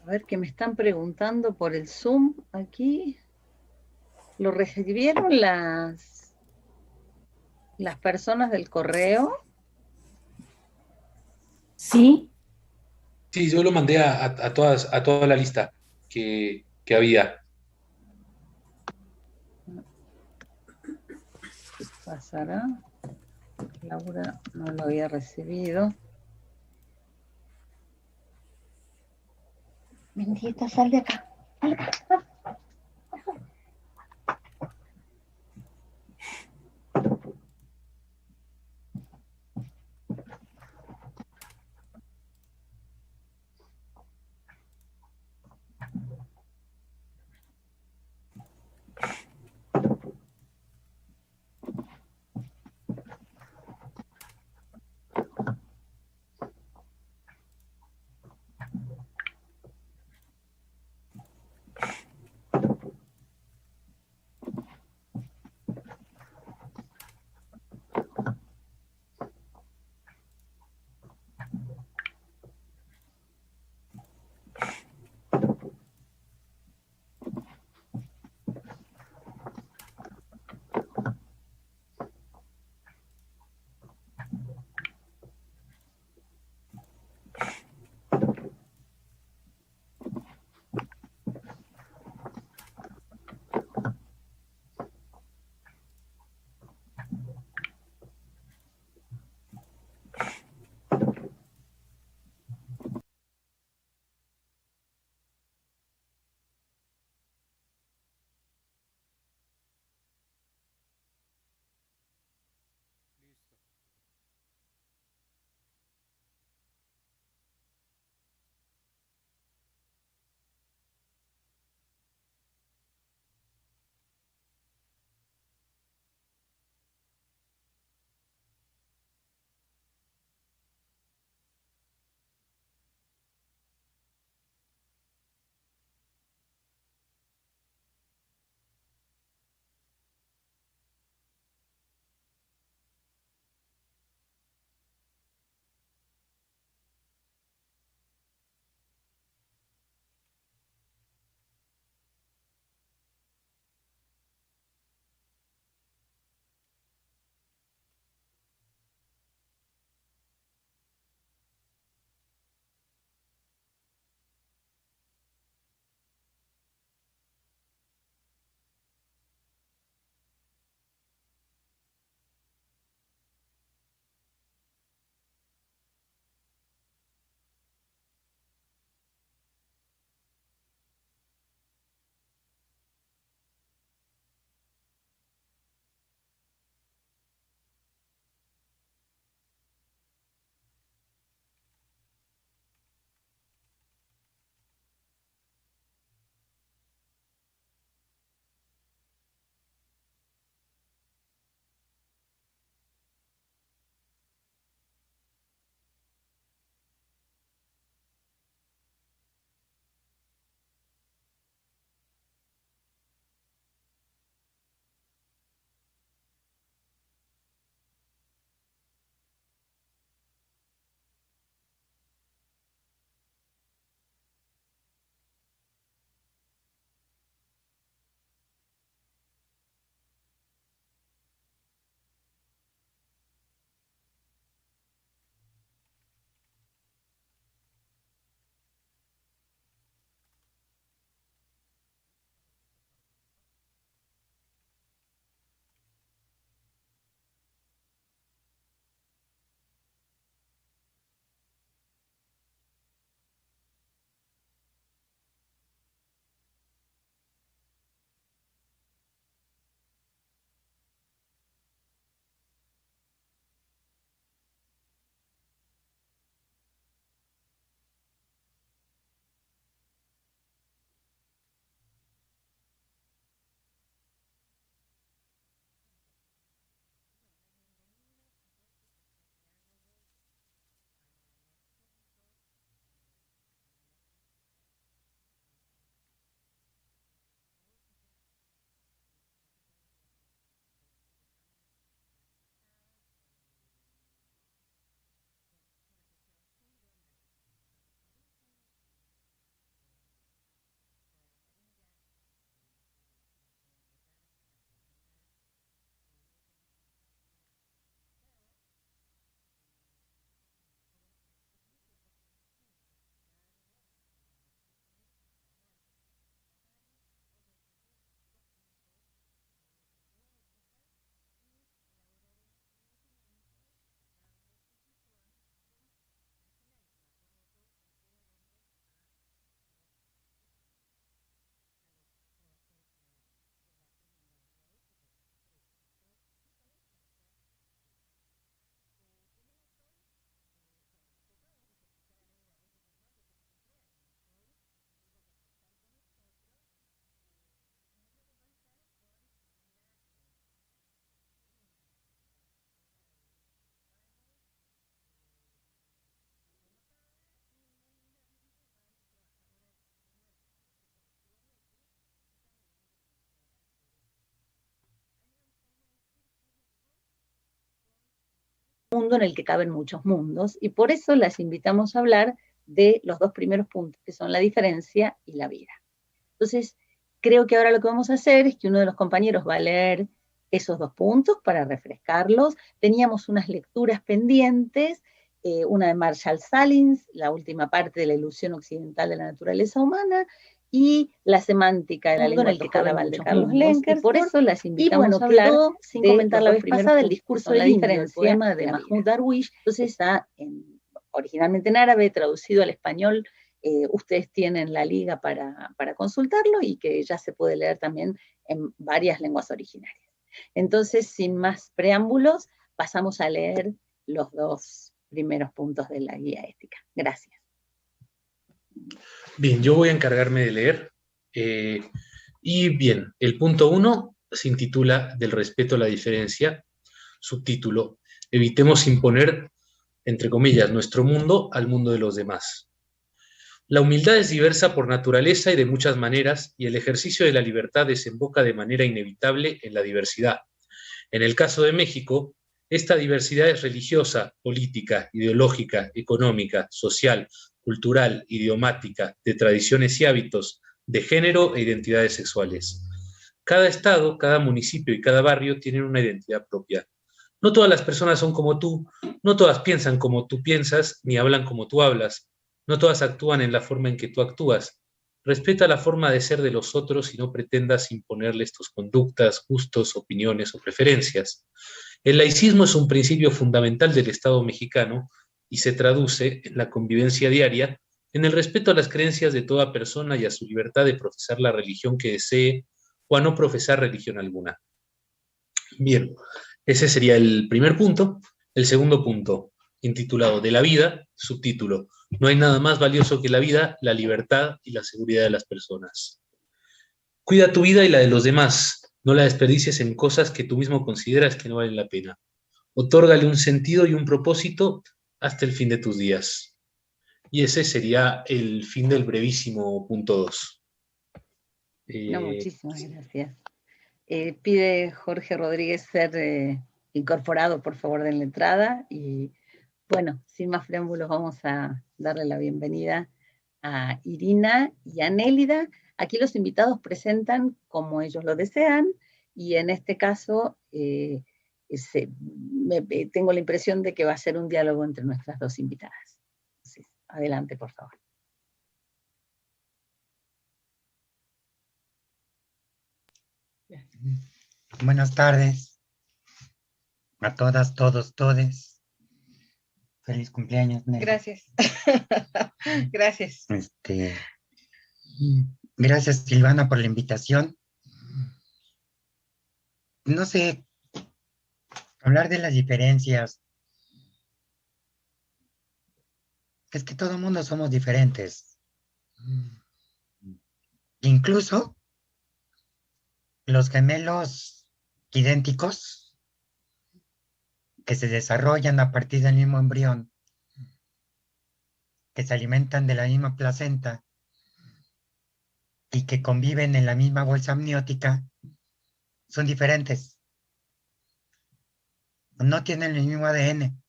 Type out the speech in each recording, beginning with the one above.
A ver, que me están preguntando por el Zoom aquí. ¿Lo recibieron las personas del correo? Sí, Sí, yo lo mandé todas, a toda la lista que había. ¿Pasará? Laura no lo había recibido. Mendita, sal de acá. Sal de acá. mundo en el que caben muchos mundos, y por eso las invitamos a hablar de los dos primeros puntos, que son la diferencia y la vida. Entonces, creo que ahora lo que vamos a hacer es que uno de los compañeros va a leer esos dos puntos para refrescarlos. Teníamos unas lecturas pendientes, una de Marshall Salins, la última parte de la ilusión occidental de la naturaleza humana, y la semántica de la lengua en el que cabe de Carlos Lenkers, y por eso las invitamos a hablar sin comentar la vez pasada el discurso de la diferencia de Mahmoud Darwish. Entonces está originalmente en árabe, traducido al español. Ustedes tienen la liga para consultarlo y que ya se puede leer también en varias lenguas originarias. Entonces, sin más preámbulos, pasamos a leer los dos primeros puntos de la guía ética. Gracias. Bien, yo voy a encargarme de leer. Y bien, el punto 1 se intitula Del respeto a la diferencia. Subtítulo: Evitemos imponer, entre comillas, nuestro mundo al mundo de los demás. La humildad es diversa por naturaleza y de muchas maneras, y el ejercicio de la libertad desemboca de manera inevitable en la diversidad. En el caso de México, esta diversidad es religiosa, política, ideológica, económica, social, cultural, idiomática, de tradiciones y hábitos, de género e identidades sexuales. Cada estado, cada municipio y cada barrio tienen una identidad propia. No todas las personas son como tú, no todas piensan como tú piensas, ni hablan como tú hablas. No todas actúan en la forma en que tú actúas. Respeta la forma de ser de los otros y no pretendas imponerles tus conductas, gustos, opiniones o preferencias. El laicismo es un principio fundamental del Estado mexicano y se traduce en la convivencia diaria, en el respeto a las creencias de toda persona y a su libertad de profesar la religión que desee o a no profesar religión alguna. Bien, ese sería el primer punto. El segundo punto, intitulado De la vida, subtítulo: No hay nada más valioso que la vida, la libertad y la seguridad de las personas. Cuida tu vida y la de los demás. No la desperdicies en cosas que tú mismo consideras que no valen la pena. Otórgale un sentido y un propósito hasta el fin de tus días. Y ese sería el fin del brevísimo punto 2. No, muchísimas gracias. Pide Jorge Rodríguez ser incorporado, por favor, en la entrada. Y bueno, sin más preámbulos, vamos a darle la bienvenida a Irina y a Nélida. Aquí los invitados presentan como ellos lo desean, y en este caso tengo la impresión de que va a ser un diálogo entre nuestras dos invitadas. Entonces, adelante, por favor. Buenas tardes a todas, todos, todes. Feliz cumpleaños, Nelly. Gracias. Gracias. Gracias, Silvana, por la invitación. No sé, hablar de las diferencias. Es que todo el mundo somos diferentes. Incluso los gemelos idénticos que se desarrollan a partir del mismo embrión, que se alimentan de la misma placenta y que conviven en la misma bolsa amniótica, son diferentes. No tienen el mismo ADN.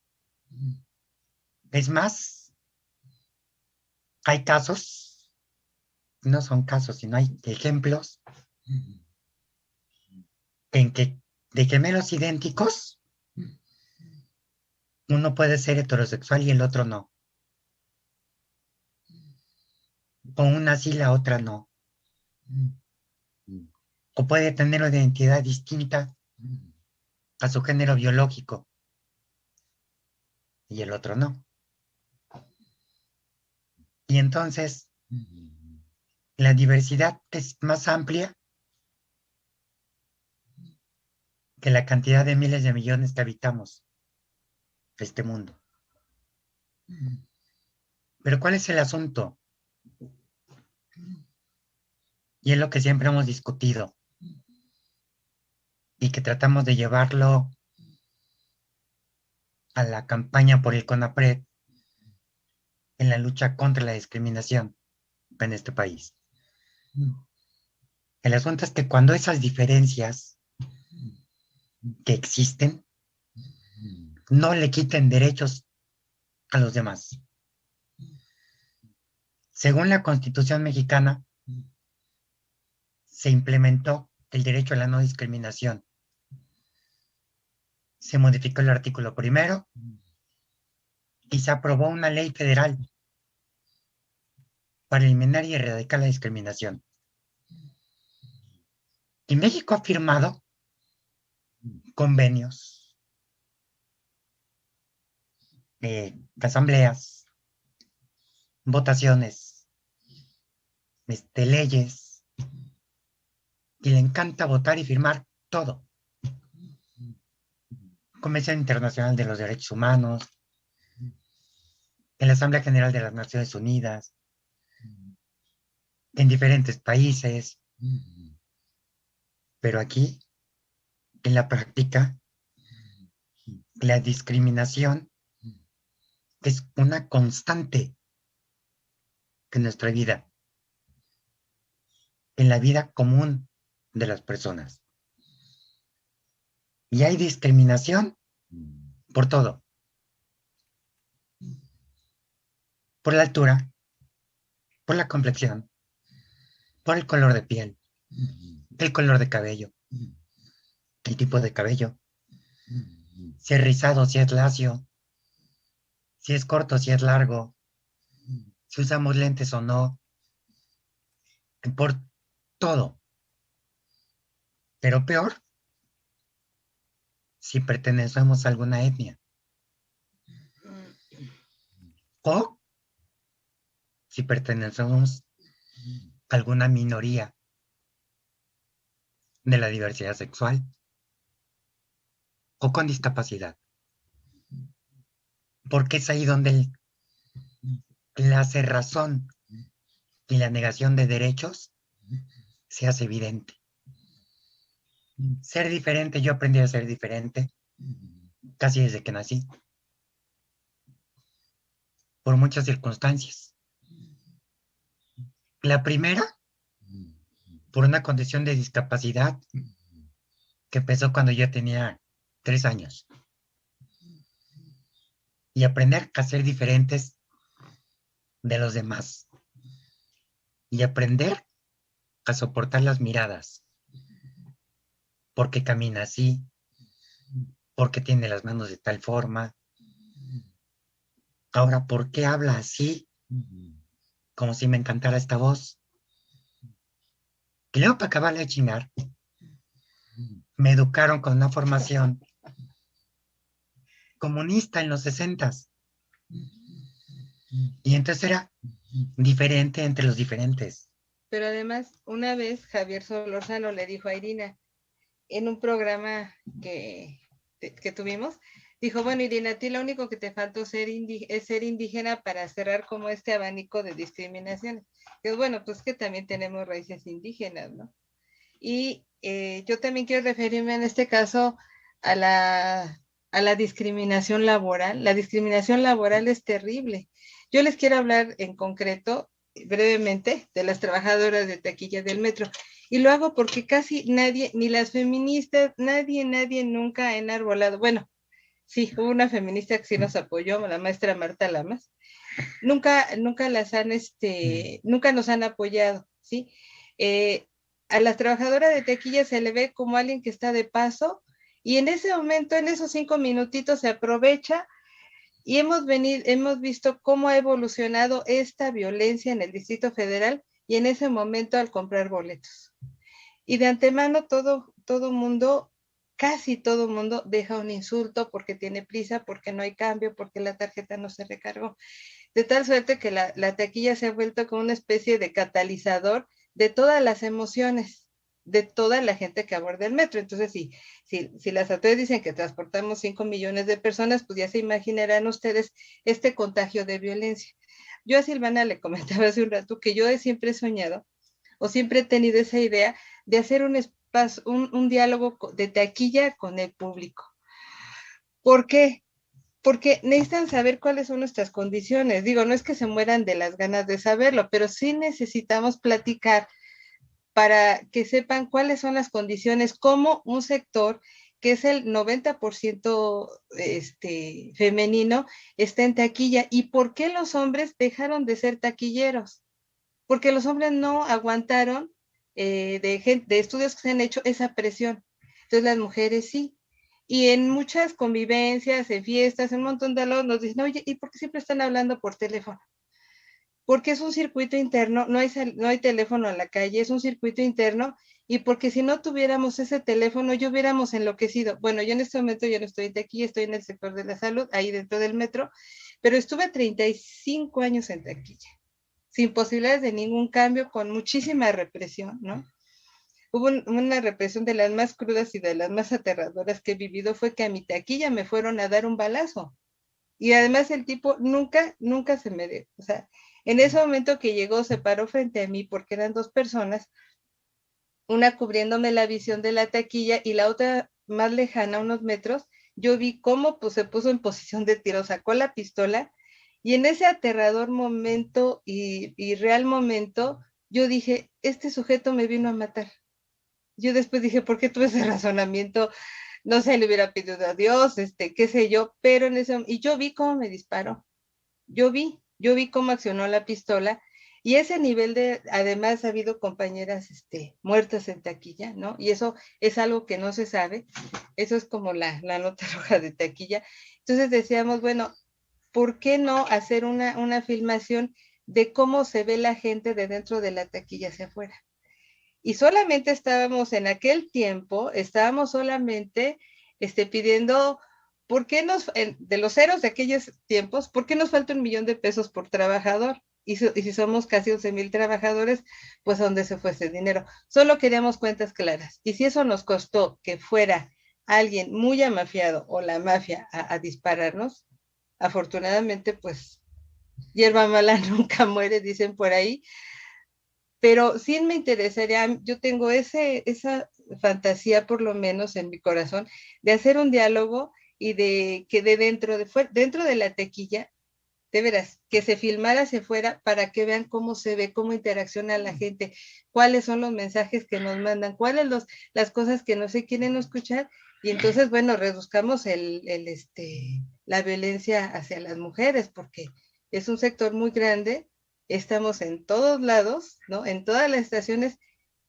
Es más, hay casos, no son casos, sino hay ejemplos en que de gemelos idénticos, uno puede ser heterosexual y el otro no. O una sí, la otra no. O puede tener una identidad distinta a su género biológico y el otro no. Y entonces, la diversidad es más amplia que la cantidad de miles de millones que habitamos este mundo. Pero ¿cuál es el asunto? Y es lo que siempre hemos discutido y que tratamos de llevarlo a la campaña por el CONAPRED en la lucha contra la discriminación en este país. El asunto es que cuando esas diferencias que existen no le quiten derechos a los demás. Según la Constitución mexicana, se implementó el derecho a la no discriminación. Se modificó el artículo 1 y se aprobó una ley federal para eliminar y erradicar la discriminación. Y México ha firmado convenios, asambleas, votaciones, leyes, y le encanta votar y firmar todo. Convención Internacional de los Derechos Humanos, en la Asamblea General de las Naciones Unidas, en diferentes países, pero aquí, en la práctica, la discriminación es una constante en nuestra vida, en la vida común de las personas. Y hay discriminación por todo. Por la altura, por la complexión, por el color de piel, el color de cabello, el tipo de cabello, si es rizado, si es lacio, si es corto, si es largo, si usamos lentes o no, por todo. Pero peor, si pertenecemos a alguna etnia o si pertenecemos a alguna minoría de la diversidad sexual o con discapacidad. Porque es ahí donde la cerrazón y la negación de derechos se hace evidente. Ser diferente, yo aprendí a ser diferente casi desde que nací, por muchas circunstancias. La primera, por una condición de discapacidad que empezó cuando yo tenía 3 años. Y aprender a ser diferentes de los demás. Y aprender a soportar las miradas. Porque camina así, porque tiene las manos de tal forma. Ahora, ¿por qué habla así? Como si me encantara esta voz. Y luego, para acabar de chingar, me educaron con una formación comunista en los 60s. Y entonces era diferente entre los diferentes. Pero además, una vez Javier Solórzano le dijo a Irina, en un programa que tuvimos, dijo, bueno, Irina, a ti lo único que te faltó es ser indígena para cerrar como este abanico de discriminaciones. Y bueno, pues que también tenemos raíces indígenas, ¿no? Y yo también quiero referirme en este caso a la discriminación laboral. La discriminación laboral es terrible. Yo les quiero hablar en concreto, brevemente, de las trabajadoras de taquilla del metro. Y lo hago porque casi nadie, ni las feministas, nadie nunca ha enarbolado. Bueno, sí, hubo una feminista que sí nos apoyó, la maestra Marta Lamas. Nunca las han, nunca nos han apoyado, ¿sí? A la trabajadora de taquilla se le ve como alguien que está de paso y en ese momento, en esos 5 minutitos se aprovecha y hemos visto cómo ha evolucionado esta violencia en el Distrito Federal y en ese momento al comprar boletos. Y de antemano casi todo mundo deja un insulto porque tiene prisa, porque no hay cambio, porque la tarjeta no se recargó. De tal suerte que la taquilla se ha vuelto como una especie de catalizador de todas las emociones de toda la gente que aborda el metro. Entonces, si las autoridades dicen que transportamos 5 millones de personas, pues ya se imaginarán ustedes este contagio de violencia. Yo a Silvana le comentaba hace un rato que yo siempre he soñado o siempre he tenido esa idea de hacer un diálogo de taquilla con el público. ¿Por qué? Porque necesitan saber cuáles son nuestras condiciones. Digo, no es que se mueran de las ganas de saberlo, pero sí necesitamos platicar para que sepan cuáles son las condiciones, como un sector que es el 90% femenino, está en taquilla. ¿Y por qué los hombres dejaron de ser taquilleros? Porque los hombres no aguantaron de estudios que se han hecho esa presión. Entonces las mujeres sí. Y en muchas convivencias, en fiestas, en un montón de lados nos dicen, oye, ¿y por qué siempre están hablando por teléfono? Porque es un circuito interno, no hay teléfono en la calle, es un circuito interno, y porque si no tuviéramos ese teléfono, yo hubiéramos enloquecido. Bueno, yo en este momento ya no estoy de aquí, estoy en el sector de la salud, ahí dentro del metro, pero estuve 35 años en taquilla, sin posibilidades de ningún cambio, con muchísima represión, ¿no? Hubo una represión de las más crudas y de las más aterradoras que he vivido, fue que a mi taquilla me fueron a dar un balazo. Y además el tipo nunca se me dio. O sea, en ese momento que llegó, se paró frente a mí porque eran dos personas, una cubriéndome la visión de la taquilla y la otra más lejana, unos metros. Yo vi cómo pues, se puso en posición de tiro, sacó la pistola, y en ese aterrador momento y real momento, yo dije, este sujeto me vino a matar. Yo después dije, ¿por qué tuve ese razonamiento? No sé, le hubiera pedido a Dios, qué sé yo, pero en ese momento, y yo vi cómo me disparó. Yo vi cómo accionó la pistola, y ese nivel de, además ha habido compañeras muertas en taquilla, ¿no? Y eso es algo que no se sabe, eso es como la nota roja de taquilla. Entonces decíamos, bueno, ¿por qué no hacer una filmación de cómo se ve la gente de dentro de la taquilla hacia afuera? Y solamente estábamos en aquel tiempo, estábamos solamente pidiendo, ¿por qué de los ceros de aquellos tiempos, ¿por qué nos falta 1,000,000 de pesos por trabajador? Y si somos casi 11,000 trabajadores, pues ¿a dónde se fue ese dinero? Solo queríamos cuentas claras. Y si eso nos costó que fuera alguien muy amafiado o la mafia a dispararnos, afortunadamente, pues, hierba mala nunca muere, dicen por ahí. Pero sí me interesaría, yo tengo esa fantasía, por lo menos en mi corazón, de hacer un diálogo y de que dentro de la taquilla, de veras, que se filmara hacia afuera para que vean cómo se ve, cómo interacciona la gente, cuáles son los mensajes que nos mandan, cuáles las cosas que no se quieren escuchar, y entonces, bueno, reduzcamos la violencia hacia las mujeres, porque es un sector muy grande, estamos en todos lados, ¿no? En todas las estaciones,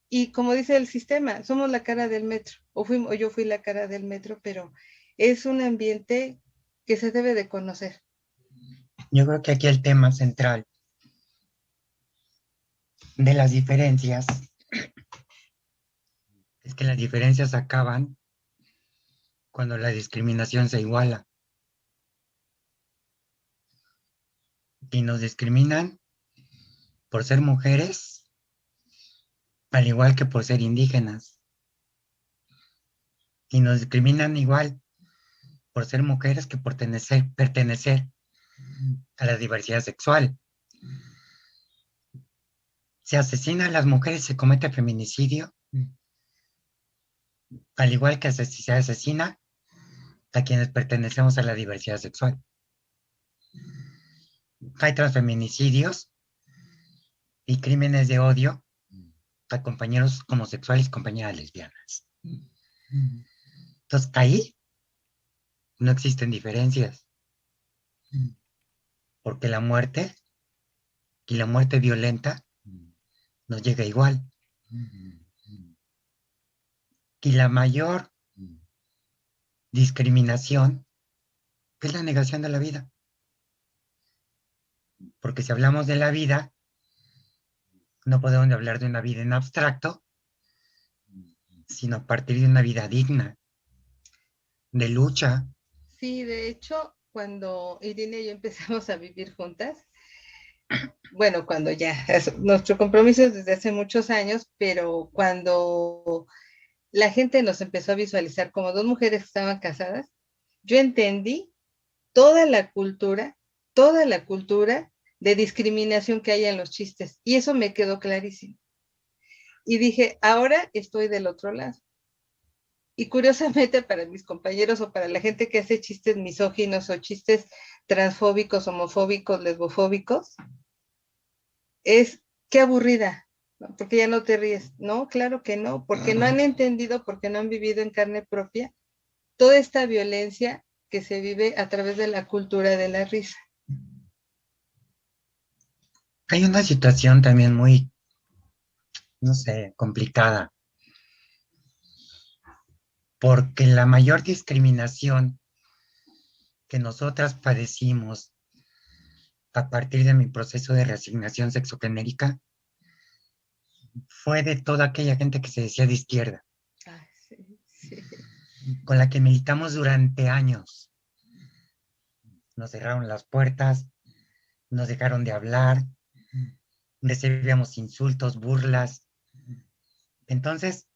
y como dice el sistema, somos la cara del metro, o yo fui la cara del metro, pero es un ambiente que se debe de conocer. Yo creo que aquí el tema central de las diferencias es que las diferencias acaban cuando la discriminación se iguala. Y nos discriminan por ser mujeres, al igual que por ser indígenas. Y nos discriminan igual por ser mujeres que por pertenecer a la diversidad sexual. Se asesina a las mujeres, se comete feminicidio, al igual que se asesina a quienes pertenecemos a la diversidad sexual. Hay transfeminicidios y crímenes de odio a compañeros homosexuales y compañeras lesbianas. Entonces, ahí no existen diferencias, porque la muerte y la muerte violenta nos llega igual. Y la mayor discriminación es la negación de la vida. Porque si hablamos de la vida, no podemos hablar de una vida en abstracto, sino a partir de una vida digna, de lucha. Sí, de hecho, cuando Irina y yo empezamos a vivir juntas, bueno, cuando ya, nuestro compromiso es desde hace muchos años, pero cuando la gente nos empezó a visualizar como dos mujeres que estaban casadas, yo entendí toda la cultura de discriminación que hay en los chistes, y eso me quedó clarísimo. Y dije, ahora estoy del otro lado. Y curiosamente para mis compañeros o para la gente que hace chistes misóginos o chistes transfóbicos, homofóbicos, lesbofóbicos, es qué aburrida, ¿no? Porque ya no te ríes. No, claro que no, porque no han entendido, porque no han vivido en carne propia toda esta violencia que se vive a través de la cultura de la risa. Hay una situación también muy, no sé, complicada, porque la mayor discriminación que nosotras padecimos a partir de mi proceso de reasignación sexogenérica fue de toda aquella gente que se decía de izquierda, Sí. con la que militamos durante años. Nos cerraron las puertas, nos dejaron de hablar, recibíamos insultos, burlas. Entonces,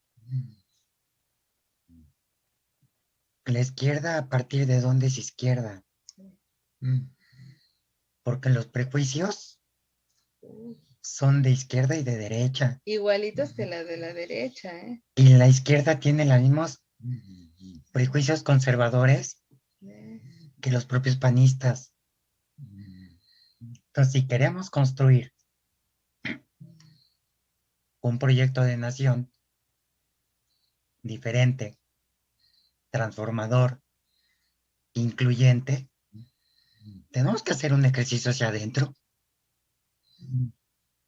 la izquierda, ¿a partir de dónde es izquierda? Porque los prejuicios son de izquierda y de derecha. Igualitos que la de la derecha, ¿eh? Y la izquierda tiene los mismos prejuicios conservadores que los propios panistas. Entonces, si queremos construir un proyecto de nación diferente, transformador, incluyente, tenemos que hacer un ejercicio hacia adentro.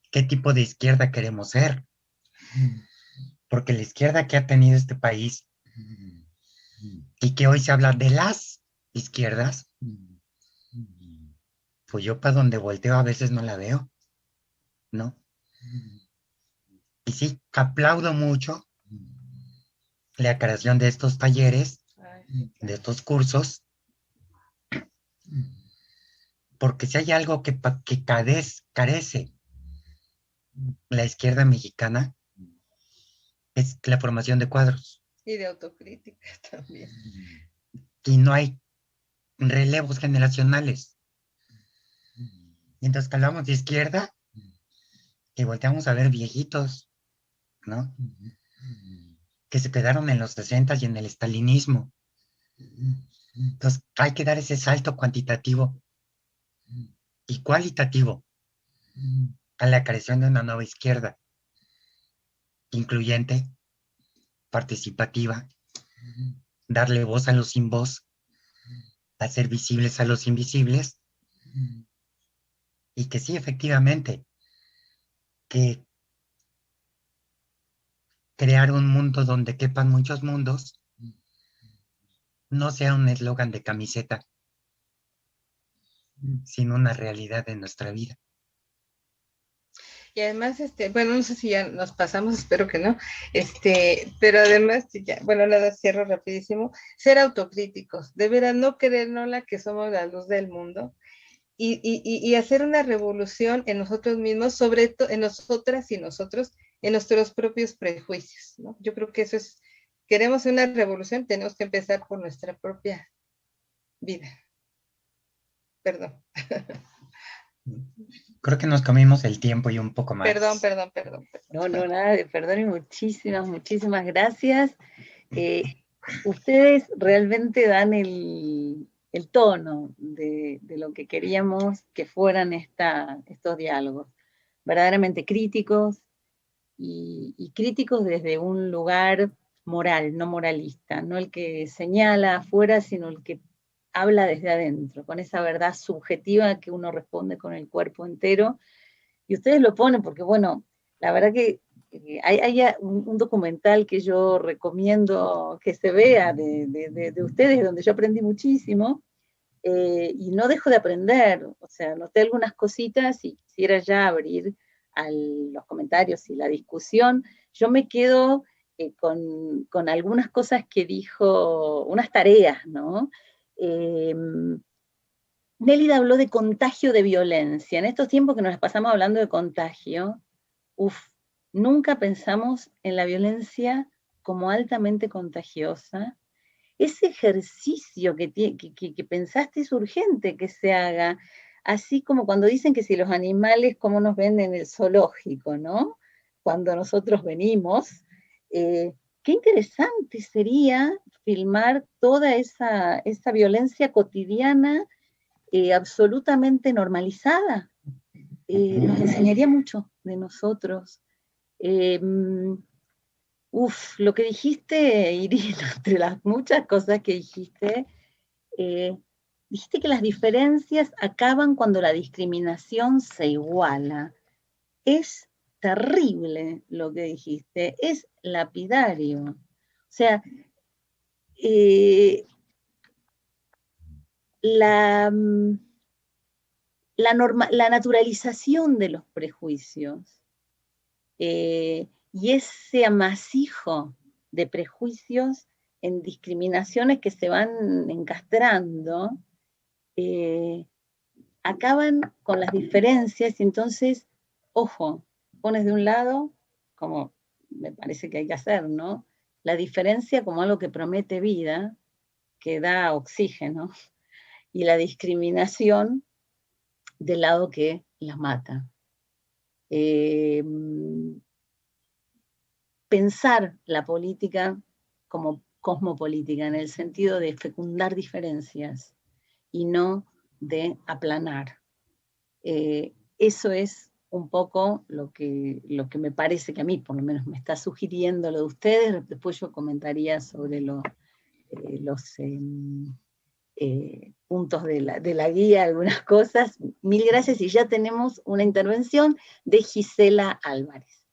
¿Qué tipo de izquierda queremos ser? Porque la izquierda que ha tenido este país y que hoy se habla de las izquierdas, pues yo para donde volteo a veces no la veo, ¿no? Y sí, aplaudo mucho la creación de estos talleres, de estos cursos, porque si hay algo que carece la izquierda mexicana, es la formación de cuadros. Y de autocrítica también. Y no hay relevos generacionales. Mientras que hablamos de izquierda, y volteamos a ver viejitos, ¿no? Que se quedaron en los 60 y en el estalinismo. Entonces, hay que dar ese salto cuantitativo y cualitativo a la creación de una nueva izquierda, incluyente, participativa, darle voz a los sin voz, hacer visibles a los invisibles, y que sí, efectivamente, que crear un mundo donde quepan muchos mundos no sea un eslogan de camiseta, sino una realidad de nuestra vida. Y además, bueno, no sé si ya nos pasamos, espero que no, pero además, ya, bueno, nada, cierro rapidísimo, ser autocríticos, de veras, no creernos que somos la luz del mundo, y hacer una revolución en nosotros mismos, sobre todo en nosotras y nosotros, en nuestros propios prejuicios, ¿no? Yo creo que eso es, queremos una revolución, tenemos que empezar por nuestra propia vida. Perdón. Creo que nos comimos el tiempo y un poco más. Perdón. No, nada de perdón y muchísimas gracias. Ustedes realmente dan el tono de lo que queríamos que fueran estos diálogos. Verdaderamente críticos y críticos desde un lugar moral, no moralista, no el que señala afuera, sino el que habla desde adentro, con esa verdad subjetiva que uno responde con el cuerpo entero. Y ustedes lo ponen porque, bueno, la verdad que hay un documental que yo recomiendo que se vea de ustedes, donde yo aprendí muchísimo, y no dejo de aprender. O sea, noté algunas cositas y quisiera ya abrir a los comentarios y la discusión. Yo me quedo con algunas cosas que dijo, unas tareas, ¿no? Nélida habló de contagio de violencia. En estos tiempos que nos pasamos hablando de contagio, nunca pensamos en la violencia como altamente contagiosa. Ese ejercicio que pensaste es urgente que se haga, así como cuando dicen que si los animales, cómo nos ven en el zoológico, ¿no? Cuando nosotros venimos, qué interesante sería filmar toda esa violencia cotidiana absolutamente normalizada. Nos enseñaría mucho de nosotros. Lo que dijiste, Irina, entre las muchas cosas que dijiste, dijiste que las diferencias acaban cuando la discriminación se iguala. Es terrible lo que dijiste, es lapidario. O sea, la naturalización de los prejuicios y ese amasijo de prejuicios en discriminaciones que se van encastrando, acaban con las diferencias y entonces, ojo, pones de un lado, como me parece que hay que hacer, ¿no? La diferencia como algo que promete vida, que da oxígeno, y la discriminación del lado que las mata. Pensar la política como cosmopolítica, en el sentido de fecundar diferencias y no de aplanar. Eso es un poco lo que me parece que a mí, por lo menos, me está sugiriendo lo de ustedes. Después yo comentaría sobre los puntos de la guía, algunas cosas. Mil gracias y ya tenemos una intervención de Gisela Álvarez.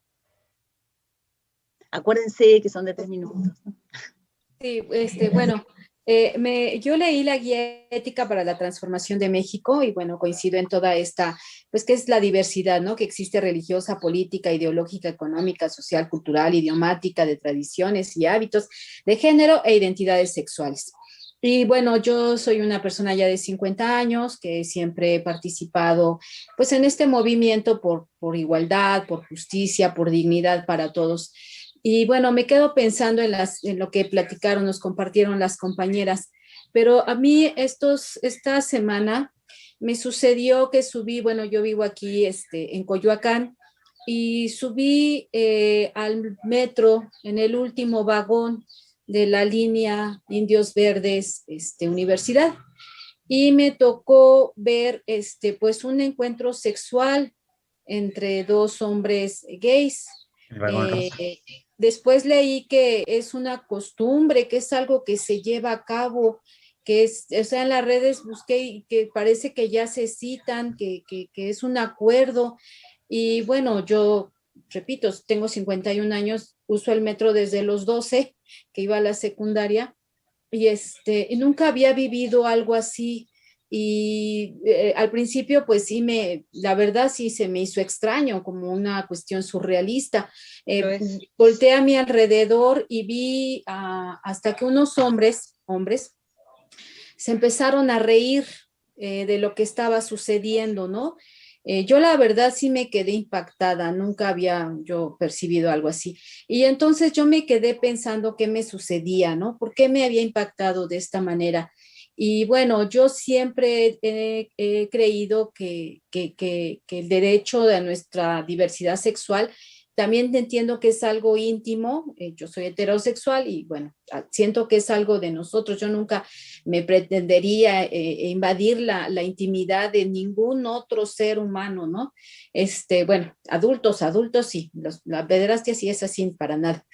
Acuérdense que son de 3 minutos, ¿no? Sí, bueno, yo leí la guía ética para la transformación de México y bueno, coincido en toda esta, pues que es la diversidad, ¿no? Que existe religiosa, política, ideológica, económica, social, cultural, idiomática, de tradiciones y hábitos de género e identidades sexuales. Y bueno, yo soy una persona ya de 50 años que siempre he participado pues en este movimiento por igualdad, por justicia, por dignidad para todos. Y bueno, me quedo pensando en lo que platicaron, nos compartieron las compañeras, pero a mí esta semana me sucedió que subí, bueno, yo vivo aquí en Coyoacán, y subí al metro en el último vagón de la línea Indios Verdes Universidad, y me tocó ver pues un encuentro sexual entre dos hombres gays. El vagón rosa. Después leí que es una costumbre, que es algo que se lleva a cabo, o sea, en las redes busqué y que parece que ya se citan, que es un acuerdo. Y bueno, yo repito, tengo 51 años, uso el metro desde los 12, que iba a la secundaria, y nunca había vivido algo así. Y al principio, pues sí, la verdad sí se me hizo extraño, como una cuestión surrealista. Volteé a mi alrededor y vi hasta que unos hombres se empezaron a reír de lo que estaba sucediendo, ¿no? Yo la verdad sí me quedé impactada, nunca había yo percibido algo así. Y entonces yo me quedé pensando qué me sucedía, ¿no? ¿Por qué me había impactado de esta manera? Y bueno, yo siempre he creído que el derecho de nuestra diversidad sexual también entiendo que es algo íntimo. Yo soy heterosexual y bueno, siento que es algo de nosotros. Yo nunca me pretendería invadir la intimidad de ningún otro ser humano, ¿no? Bueno, adultos sí, la pederastia sí es así para nada.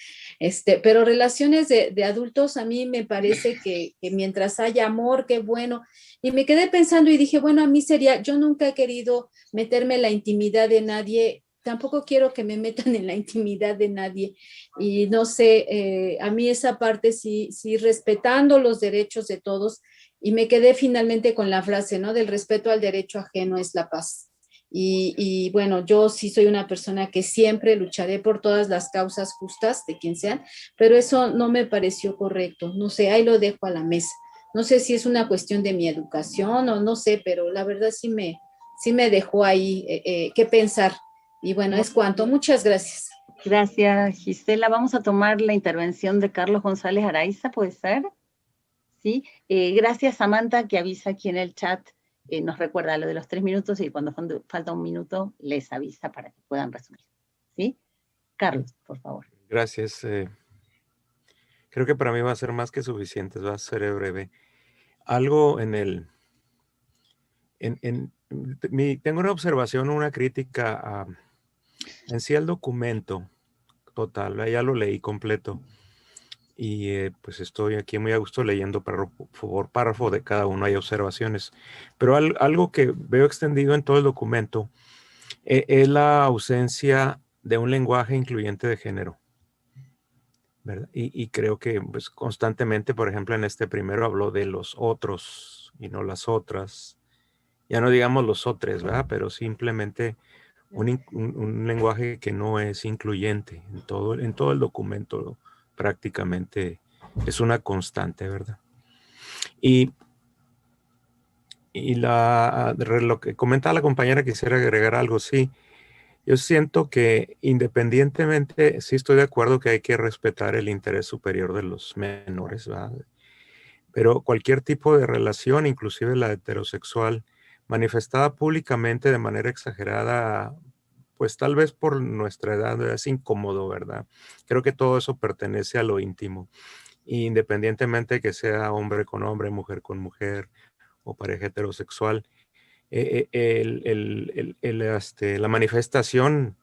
Pero relaciones de adultos a mí me parece que mientras haya amor, qué bueno. Y me quedé pensando y dije, bueno, a mí yo nunca he querido meterme en la intimidad de nadie, tampoco quiero que me metan en la intimidad de nadie. Y no sé, a mí esa parte sí, respetando los derechos de todos. Y me quedé finalmente con la frase, ¿no? Del respeto al derecho ajeno es la paz. Y bueno, yo sí soy una persona que siempre lucharé por todas las causas justas de quien sean, pero eso no me pareció correcto. No sé, ahí lo dejo a la mesa. No sé si es una cuestión de mi educación o no sé, pero la verdad sí me dejó ahí qué pensar. Y bueno, es cuanto. Muchas gracias. Gracias, Gisela. Vamos a tomar la intervención de Carlos González Araiza, ¿puede ser? Sí. Gracias, Samantha, que avisa aquí en el chat, nos recuerda lo de los 3 minutos y cuando falta 1 minuto les avisa para que puedan resumir. ¿Sí? Carlos, por favor. Gracias. Creo que para mí va a ser más que suficiente, va a ser breve. Algo tengo una observación, una crítica en sí al documento, total, ya lo leí completo. Y pues estoy aquí muy a gusto leyendo por párrafo de cada uno, hay observaciones. Pero algo que veo extendido en todo el documento es la ausencia de un lenguaje incluyente de género, ¿verdad? Y creo que pues, constantemente, por ejemplo, en este primero habló de los otros y no las otras. Ya no digamos los otros, ¿verdad? Pero simplemente un lenguaje que no es incluyente en todo el documento prácticamente es una constante, ¿verdad? Y lo que comenta la compañera, quisiera agregar algo, sí. Yo siento que independientemente, sí estoy de acuerdo que hay que respetar el interés superior de los menores, ¿verdad? Pero cualquier tipo de relación, inclusive la heterosexual, manifestada públicamente de manera exagerada, pues tal vez por nuestra edad es incómodo, ¿verdad? Creo que todo eso pertenece a lo íntimo, independientemente de que sea hombre con hombre, mujer con mujer o pareja heterosexual. La manifestación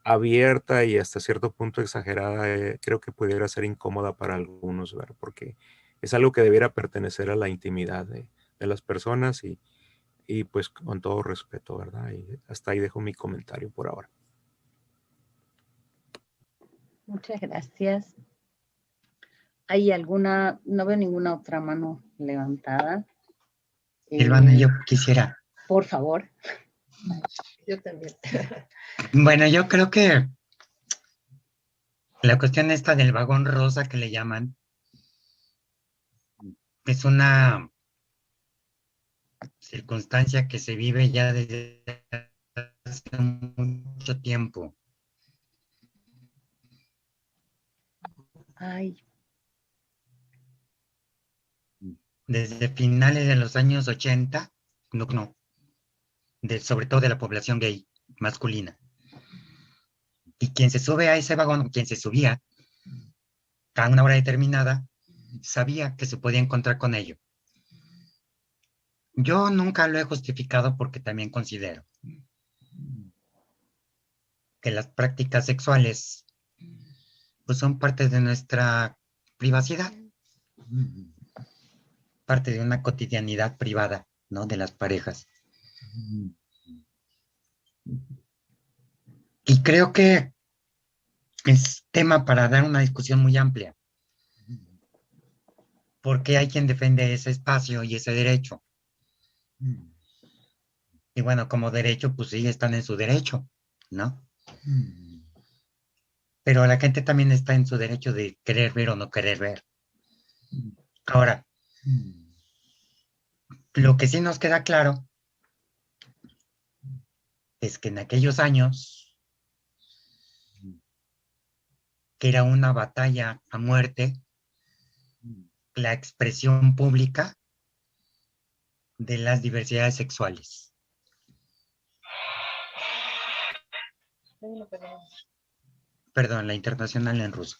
abierta y hasta cierto punto exagerada, creo que pudiera ser incómoda para algunos, ¿verdad? Porque es algo que debiera pertenecer a la intimidad de las personas y pues con todo respeto, ¿verdad? Y hasta ahí dejo mi comentario por ahora. Muchas gracias. ¿Hay alguna, no veo ninguna otra mano levantada? Silvana, yo quisiera. Por favor. Yo también. Bueno, yo creo que la cuestión esta del vagón rosa que le llaman es una circunstancia que se vive ya desde hace mucho tiempo. Ay, Desde finales de los años 80, sobre todo de la población gay masculina. Y quien se sube a ese vagón, quien se subía a una hora determinada, sabía que se podía encontrar con ello. Yo nunca lo he justificado porque también considero que las prácticas sexuales pues son parte de nuestra privacidad, parte de una cotidianidad privada, ¿no? De las parejas. Y creo que es tema para dar una discusión muy amplia, porque hay quien defiende ese espacio y ese derecho. Y bueno, como derecho, pues sí, están en su derecho, ¿no? Pero la gente también está en su derecho de querer ver o no querer ver. Ahora, lo que sí nos queda claro es que en aquellos años, que era una batalla a muerte, la expresión pública de las diversidades sexuales. Perdón, la internacional en ruso.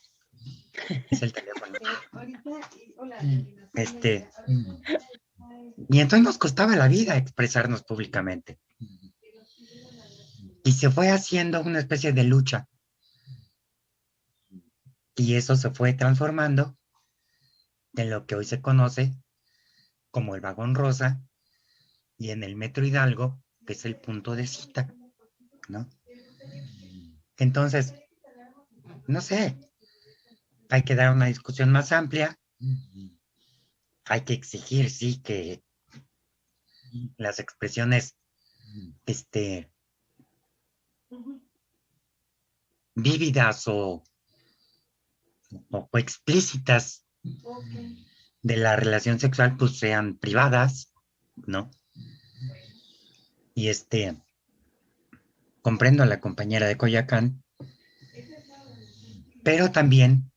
Es el teléfono. Y entonces nos costaba la vida expresarnos públicamente. Y se fue haciendo una especie de lucha. Y eso se fue transformando en lo que hoy se conoce como el vagón rosa y en el Metro Hidalgo, que es el punto de cita, ¿no? Entonces, no sé, hay que dar una discusión más amplia, hay que exigir, sí, que las expresiones vívidas o explícitas de la relación sexual pues sean privadas, ¿no? Y comprendo a la compañera de Coyoacán, pero también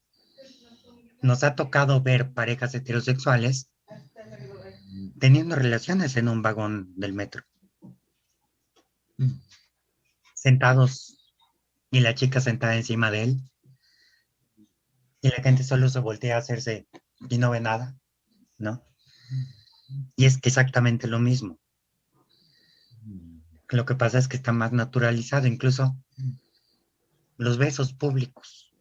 nos ha tocado ver parejas heterosexuales teniendo relaciones en un vagón del metro, sentados y la chica sentada encima de él y la gente solo se voltea a hacerse y no ve nada, ¿no? Y es que exactamente lo mismo. Lo que pasa es que está más naturalizado, incluso los besos públicos.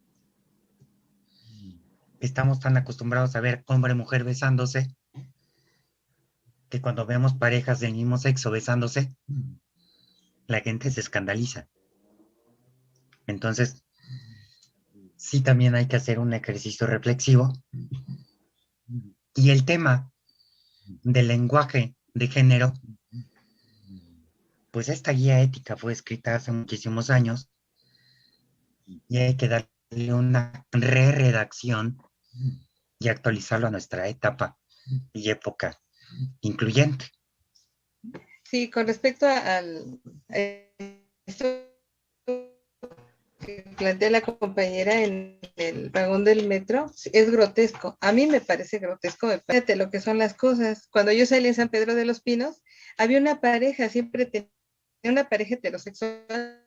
Estamos tan acostumbrados a ver hombre-mujer besándose que cuando vemos parejas del mismo sexo besándose, la gente se escandaliza. Entonces, sí también hay que hacer un ejercicio reflexivo. Y el tema del lenguaje de género, pues esta guía ética fue escrita hace muchísimos años y hay que darle una re-redacción y actualizarlo a nuestra etapa y época incluyente. Sí, con respecto a esto que plantea la compañera en el vagón del metro, es grotesco. A mí me parece grotesco. Fíjate lo que son las cosas. Cuando yo salí en San Pedro de los Pinos, había una pareja, siempre tenía una pareja heterosexual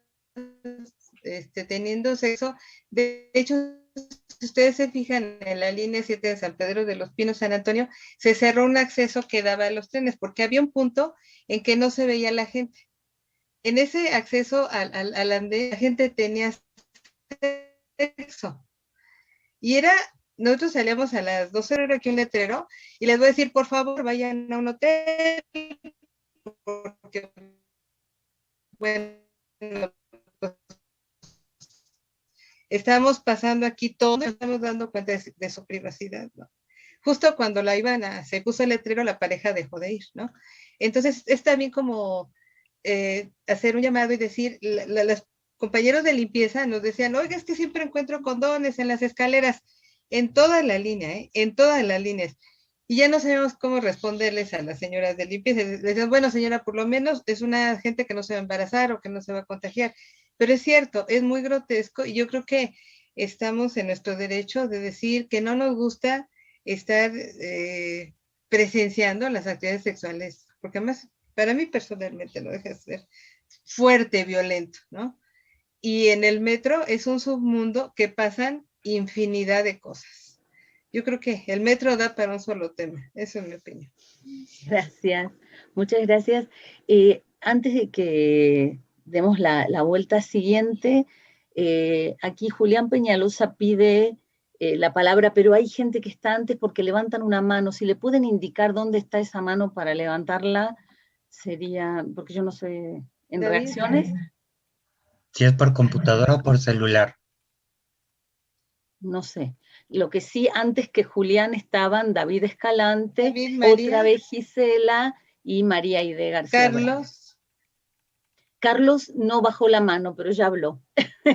teniendo sexo. De hecho, si ustedes se fijan en la línea 7 de San Pedro de los Pinos, San Antonio, se cerró un acceso que daba a los trenes, porque había un punto en que no se veía la gente. En ese acceso al andén, la gente tenía sexo. Y nosotros salíamos a las 12 horas aquí un letrero, y les voy a decir, por favor, vayan a un hotel, porque, bueno, pues, estamos pasando aquí todo, estamos dando cuenta de su privacidad, ¿no? Justo cuando se puso el letrero, la pareja dejó de ir, ¿no? Entonces, es también como hacer un llamado y decir, los compañeros de limpieza nos decían, oiga, es que siempre encuentro condones en las escaleras, en toda la línea, en todas las líneas. Y ya no sabemos cómo responderles a las señoras de limpieza. Les decían, bueno, señora, por lo menos es una gente que no se va a embarazar o que no se va a contagiar. Pero es cierto, es muy grotesco y yo creo que estamos en nuestro derecho de decir que no nos gusta estar presenciando las actividades sexuales, porque además, para mí personalmente no deja de ser fuerte, violento, ¿no? Y en el metro es un submundo que pasan infinidad de cosas. Yo creo que el metro da para un solo tema, eso es mi opinión. Gracias, muchas gracias. Antes de que demos la vuelta siguiente, aquí Julián Peñalosa pide la palabra, pero hay gente que está antes porque levantan una mano. Si le pueden indicar dónde está esa mano para levantarla, sería, porque yo no sé, en David, reacciones. Si es por computadora o por celular. No sé. Lo que sí, antes que Julián estaban David Escalante, David, María, otra vez Gisela y María Aide García. Carlos. Carlos no bajó la mano, pero ya habló.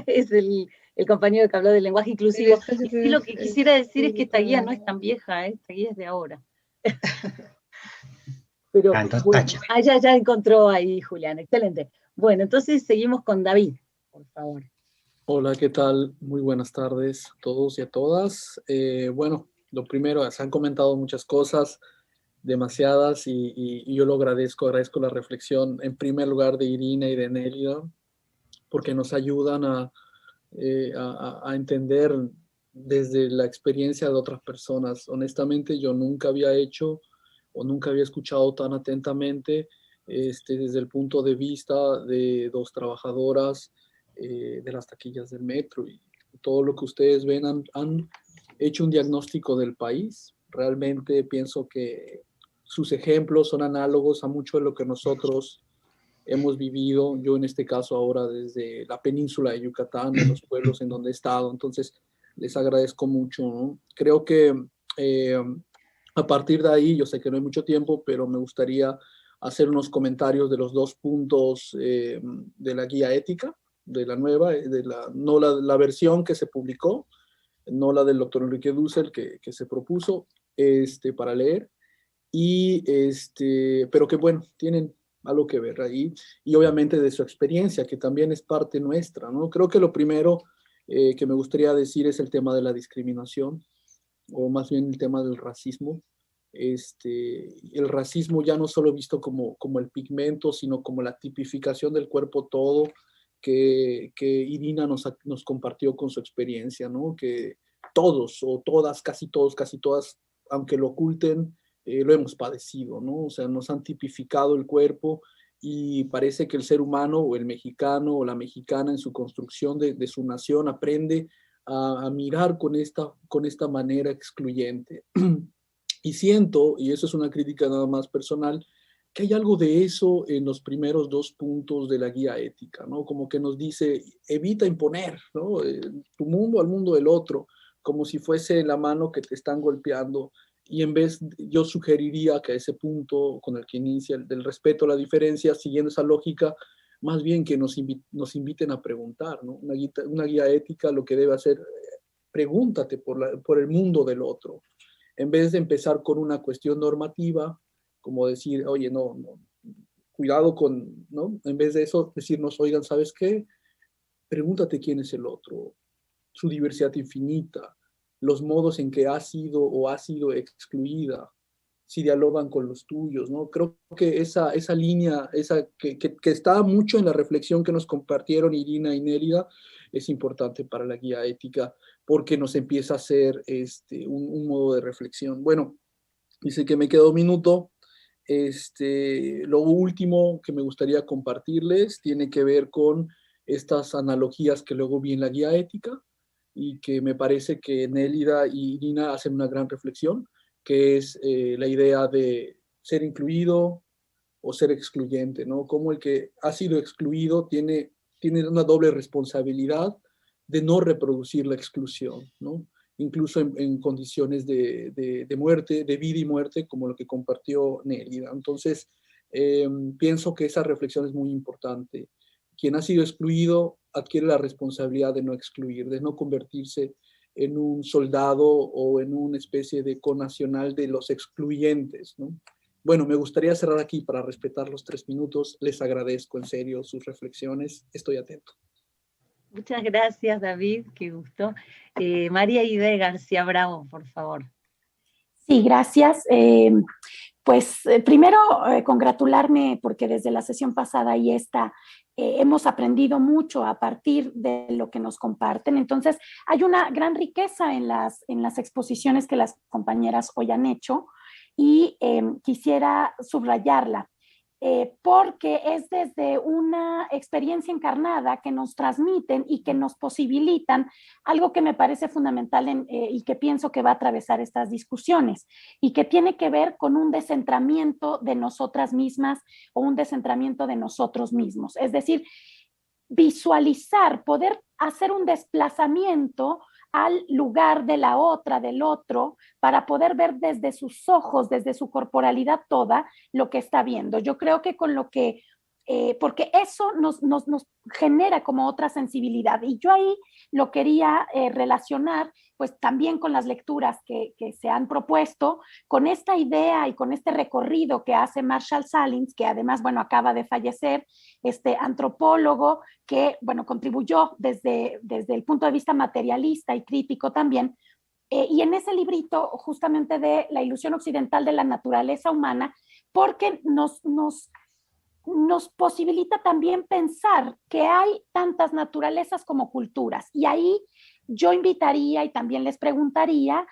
Es el compañero que habló del lenguaje inclusivo. Y sí, lo que quisiera decir es que esta guía no es tan vieja, esta guía es de ahora. Pero bueno, ya encontró ahí Julián, excelente. Bueno, entonces seguimos con David, por favor. Hola, ¿qué tal? Muy buenas tardes a todos y a todas. Bueno, lo primero, se han comentado muchas cosas, demasiadas, y yo lo agradezco la reflexión, en primer lugar, de Irina y de Nélida, porque nos ayudan a entender desde la experiencia de otras personas. Honestamente, yo nunca había hecho o nunca había escuchado tan atentamente desde el punto de vista de dos trabajadoras de las taquillas del metro, y todo lo que ustedes ven han hecho un diagnóstico del país. Realmente pienso que sus ejemplos son análogos a mucho de lo que nosotros hemos vivido, yo en este caso ahora desde la península de Yucatán, en los pueblos en donde he estado. Entonces les agradezco mucho, ¿no? Creo que a partir de ahí, yo sé que no hay mucho tiempo, pero me gustaría hacer unos comentarios de los dos puntos de la guía ética, de la nueva, no la versión que se publicó, no la del doctor Enrique Dussel que se propuso para leer, pero que bueno, tienen algo que ver ahí, y obviamente de su experiencia, que también es parte nuestra, ¿no? Creo que lo primero que me gustaría decir es el tema de la discriminación, o más bien el tema del racismo. El racismo ya no solo visto como el pigmento, sino como la tipificación del cuerpo todo, que Irina nos compartió con su experiencia, ¿no? Que todos, o todas, casi todas, aunque lo oculten, lo hemos padecido, ¿no? O sea, nos han tipificado el cuerpo y parece que el ser humano o el mexicano o la mexicana en su construcción de su nación aprende a mirar con esta manera excluyente. Y siento, y eso es una crítica nada más personal, que hay algo de eso en los primeros 2 puntos de la guía ética, ¿no? Como que nos dice, evita imponer, ¿no? Tu mundo al mundo del otro, como si fuese la mano que te están golpeando. Y en vez, yo sugeriría que a ese punto con el que inicia el del respeto a la diferencia, siguiendo esa lógica, más bien que nos inviten a preguntar, ¿no? Una guía ética lo que debe hacer, pregúntate por el mundo del otro. En vez de empezar con una cuestión normativa, como decir, oye, no, cuidado con, ¿no? En vez de eso, decirnos, oigan, ¿sabes qué? Pregúntate quién es el otro, su diversidad infinita, los modos en que ha sido o ha sido excluida, si dialogan con los tuyos, ¿no? Creo que esa línea, que está mucho en la reflexión que nos compartieron Irina y Nélida, es importante para la guía ética, porque nos empieza a hacer un modo de reflexión. Bueno, dice que me queda un minuto. Lo último que me gustaría compartirles tiene que ver con estas analogías que luego vi en la guía ética y que me parece que Nélida y Irina hacen una gran reflexión, que es la idea de ser incluido o ser excluyente, ¿no? Como el que ha sido excluido tiene una doble responsabilidad de no reproducir la exclusión, ¿no? Incluso en condiciones de muerte, de vida y muerte, como lo que compartió Nélida. Entonces, pienso que esa reflexión es muy importante. Quien ha sido excluido adquiere la responsabilidad de no excluir, de no convertirse en un soldado o en una especie de connacional de los excluyentes, ¿no? Bueno, me gustaría cerrar aquí para respetar los 3 minutos. Les agradezco en serio sus reflexiones. Estoy atento. Muchas gracias, David, qué gusto. María Aide García Bravo, por favor. Sí, gracias. Primero, congratularme porque desde la sesión pasada y esta hemos aprendido mucho a partir de lo que nos comparten. Entonces, hay una gran riqueza en las exposiciones que las compañeras hoy han hecho y quisiera subrayarla. Porque es desde una experiencia encarnada que nos transmiten y que nos posibilitan algo que me parece fundamental y que pienso que va a atravesar estas discusiones y que tiene que ver con un descentramiento de nosotras mismas o un descentramiento de nosotros mismos. Es decir, visualizar, poder hacer un desplazamiento al lugar de la otra, del otro, para poder ver desde sus ojos, desde su corporalidad toda, lo que está viendo. Yo creo que con lo que, porque eso nos genera como otra sensibilidad. Y yo ahí lo quería relacionar, pues también con las lecturas que se han propuesto, con esta idea y con este recorrido que hace Marshall Salins, que además, bueno, acaba de fallecer, este antropólogo que, bueno, contribuyó desde el punto de vista materialista y crítico también. Y en ese librito, justamente de La ilusión occidental de la naturaleza humana, porque nos posibilita también pensar que hay tantas naturalezas como culturas. Y ahí yo invitaría y también les preguntaría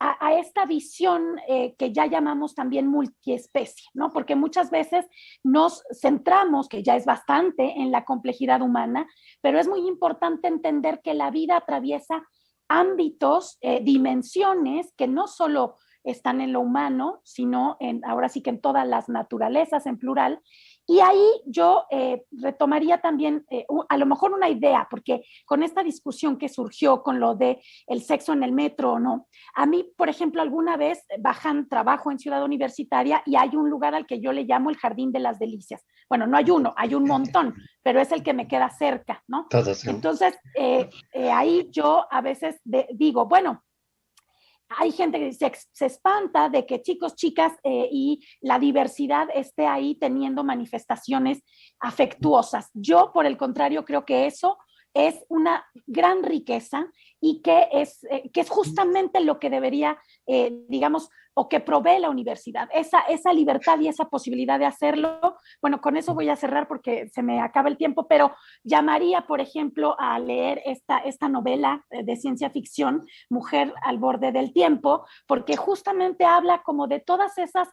a esta visión que ya llamamos también multiespecie, ¿no? Porque muchas veces nos centramos, que ya es bastante, en la complejidad humana, pero es muy importante entender que la vida atraviesa ámbitos, dimensiones que no solo están en lo humano, sino ahora sí que en todas las naturalezas en plural. Y ahí yo retomaría también a lo mejor una idea, porque con esta discusión que surgió con lo de el sexo en el metro o no, a mí, por ejemplo, alguna vez trabajo en Ciudad Universitaria y hay un lugar al que yo le llamo el Jardín de las Delicias. Bueno, no hay uno, hay un montón, pero es el que me queda cerca, ¿no? Todos, ¿no? Entonces, ahí yo a veces digo, bueno, hay gente que se espanta de que chicos, chicas y la diversidad esté ahí teniendo manifestaciones afectuosas. Yo, por el contrario, creo que eso es una gran riqueza y que es justamente lo que debería, digamos, o que provee la universidad, esa libertad y esa posibilidad de hacerlo. Bueno, con eso voy a cerrar porque se me acaba el tiempo, pero llamaría, por ejemplo, a leer esta novela de ciencia ficción, Mujer al borde del tiempo, porque justamente habla como de todas esas,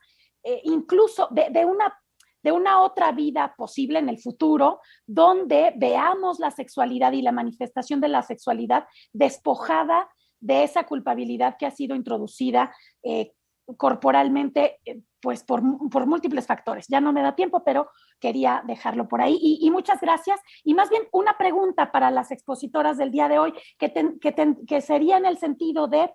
incluso de una de una otra vida posible en el futuro, donde veamos la sexualidad y la manifestación de la sexualidad despojada de esa culpabilidad que ha sido introducida corporalmente, pues por múltiples factores. Ya no me da tiempo, pero quería dejarlo por ahí. Y muchas gracias. Y más bien una pregunta para las expositoras del día de hoy, que sería en el sentido de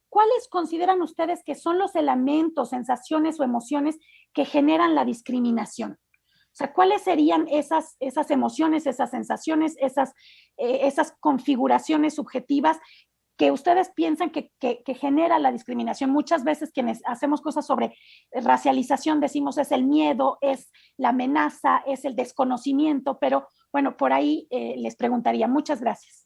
¿cuáles consideran ustedes que son los elementos, sensaciones o emociones que generan la discriminación? O sea, ¿cuáles serían esas emociones, esas sensaciones, esas configuraciones subjetivas que ustedes piensan que genera la discriminación? Muchas veces quienes hacemos cosas sobre racialización decimos es el miedo, es la amenaza, es el desconocimiento, pero bueno, por ahí les preguntaría. Muchas gracias.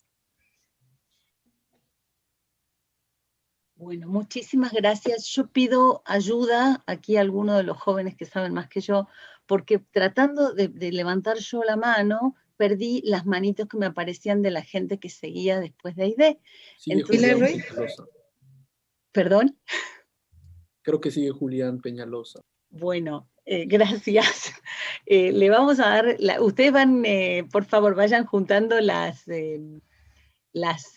Bueno, muchísimas gracias. Yo pido ayuda aquí a algunos de los jóvenes que saben más que yo, porque tratando de levantar yo la mano, perdí las manitos que me aparecían de la gente que seguía después de Aide. Sigue Entonces, Julián Peñalosa. ¿Perdón? Creo que sigue Julián Peñalosa. Bueno, gracias. Le vamos a dar, ustedes van, por favor, vayan juntando las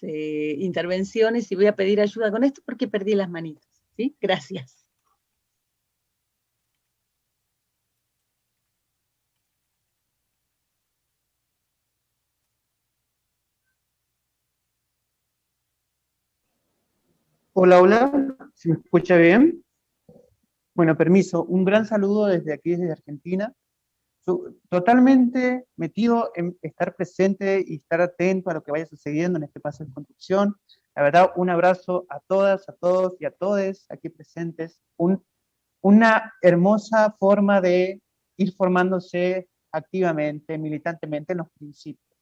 intervenciones y voy a pedir ayuda con esto porque perdí las manitos. ¿Sí? Gracias. Hola, hola, ¿se me escucha bien? Bueno, permiso, un gran saludo desde aquí, desde Argentina. Totalmente metido en estar presente y estar atento a lo que vaya sucediendo en este paso de construcción. La verdad, un abrazo a todas, a todos y a todes aquí presentes. Una hermosa forma de ir formándose activamente, militantemente en los principios.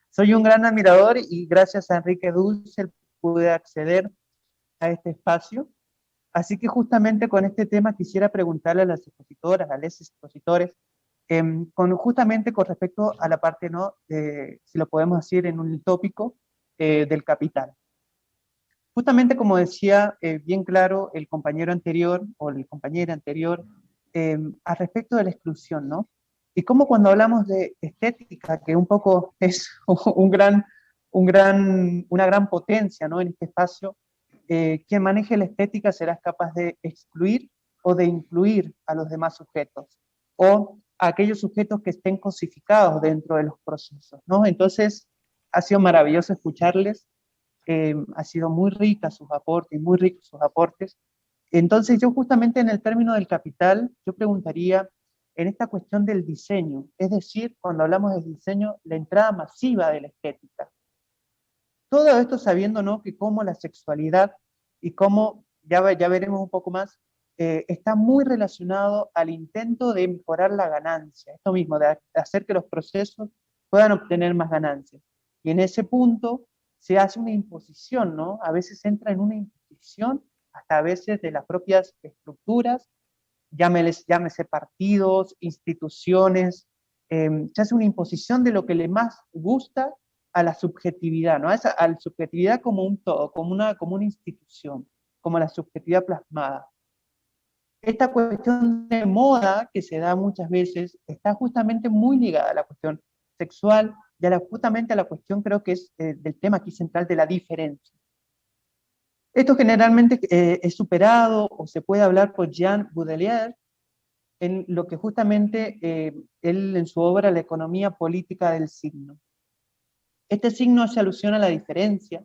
Soy un gran admirador y gracias a Enrique Dussel pude acceder a este espacio. Así que justamente con este tema quisiera preguntarle a las expositoras, a los expositores, justamente con respecto a la parte, ¿no? Si lo podemos decir en un tópico, del capital. Justamente como decía bien claro el compañero anterior, o la compañera anterior, al respecto de la exclusión, ¿no? Y cómo cuando hablamos de estética, que un poco es una gran potencia, ¿no? En este espacio, quien maneje la estética será capaz de excluir o de incluir a los demás sujetos, o a aquellos sujetos que estén cosificados dentro de los procesos, ¿no? Entonces, ha sido maravilloso escucharles, ha sido muy rica sus aportes, muy ricos sus aportes. Entonces, yo justamente en el término del capital, yo preguntaría en esta cuestión del diseño, es decir, cuando hablamos de diseño, la entrada masiva de la estética. Todo esto sabiendo, ¿no?, que cómo la sexualidad y cómo, ya veremos un poco más, está muy relacionado al intento de mejorar la ganancia, esto mismo, de hacer que los procesos puedan obtener más ganancias. Y en ese punto se hace una imposición, ¿no? A veces entra en una imposición, hasta a veces de las propias estructuras, llámese partidos, instituciones, se hace una imposición de lo que le más gusta a la subjetividad, ¿no? A la subjetividad como un todo, como una institución, como la subjetividad plasmada. Esta cuestión de moda que se da muchas veces está justamente muy ligada a la cuestión sexual y justamente a la cuestión, creo que es del tema aquí central, de la diferencia. Esto generalmente es superado o se puede hablar por Jean Baudelaire en lo que justamente él en su obra La economía política del signo. Este signo hace alusión a la diferencia,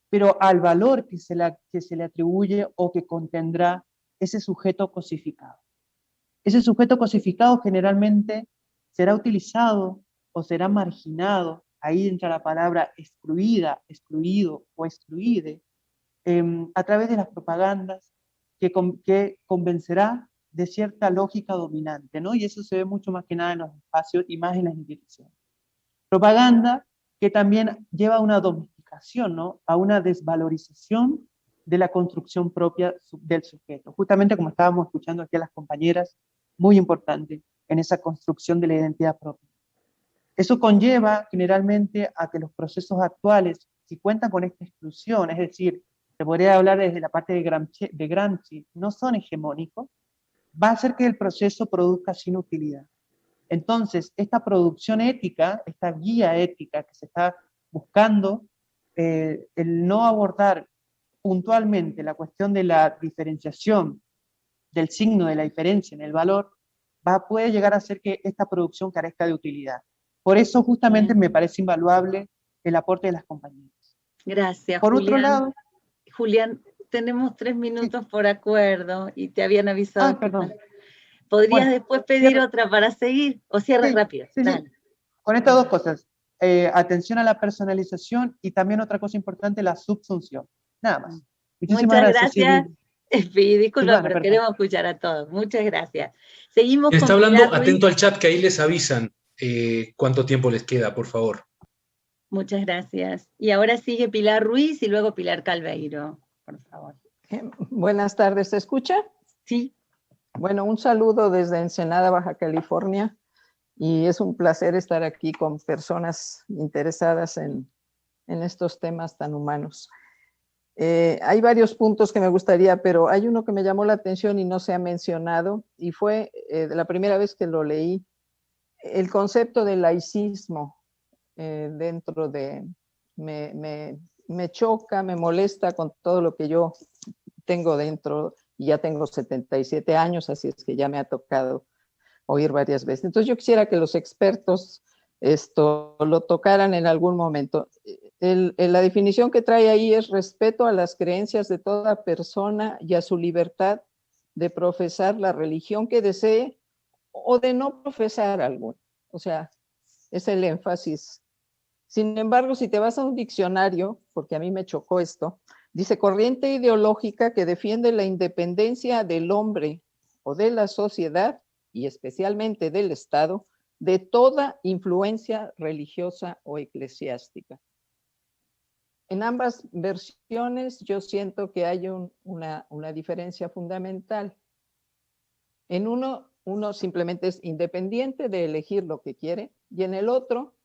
pero al valor que se le atribuye o que contendrá ese sujeto cosificado. Ese sujeto cosificado generalmente será utilizado o será marginado, ahí entra la palabra excluida, excluido o excluide, a través de las propagandas que convencerá de cierta lógica dominante, ¿no? Y eso se ve mucho más que nada en los espacios y más en las instituciones. Propaganda que también lleva a una domesticación, ¿no? A una desvalorización de la construcción propia del sujeto. Justamente como estábamos escuchando aquí a las compañeras, muy importante en esa construcción de la identidad propia. Eso conlleva generalmente a que los procesos actuales, si cuentan con esta exclusión, es decir, se podría hablar desde la parte de Gramsci, no son hegemónicos, va a hacer que el proceso produzca sin utilidad. Entonces, esta producción ética, esta guía ética que se está buscando, el no abordar puntualmente la cuestión de la diferenciación del signo de la diferencia en el valor, puede llegar a hacer que esta producción carezca de utilidad. Por eso justamente me parece invaluable el aporte de las compañías. Gracias, Por Julián. otro lado... Julián, tenemos 3 minutos por acuerdo y te habían avisado. Perdón. ¿Podrías después pedir otra para seguir? ¿O cierras rápido? Sí. Con estas dos cosas, atención a la personalización y también otra cosa importante, la subsunción. Nada más. Muchas gracias. Disculpa, pero queremos escuchar a todos. Muchas gracias. Seguimos con... Está hablando, Pilar Ruiz. Atento al chat, que ahí les avisan cuánto tiempo les queda, por favor. Muchas gracias. Y ahora sigue Pilar Ruiz y luego Pilar Calveiro, por favor. Buenas tardes, ¿se escucha? Sí. Bueno, un saludo desde Ensenada, Baja California, y es un placer estar aquí con personas interesadas en estos temas tan humanos. Hay varios puntos que me gustaría, pero hay uno que me llamó la atención y no se ha mencionado, y fue la primera vez que lo leí, el concepto de laicismo dentro de... Me choca, me molesta con todo lo que yo tengo dentro, y ya tengo 77 años, así es que ya me ha tocado oír varias veces. Entonces yo quisiera que los expertos lo tocaran en algún momento. La definición que trae ahí es respeto a las creencias de toda persona y a su libertad de profesar la religión que desee o de no profesar alguna. O sea, es el énfasis. Sin embargo, si te vas a un diccionario, porque a mí me chocó esto, dice corriente ideológica que defiende la independencia del hombre o de la sociedad y especialmente del Estado de toda influencia religiosa o eclesiástica. En ambas versiones yo siento que hay una diferencia fundamental. En uno simplemente es independiente de elegir lo que quiere, y en el otro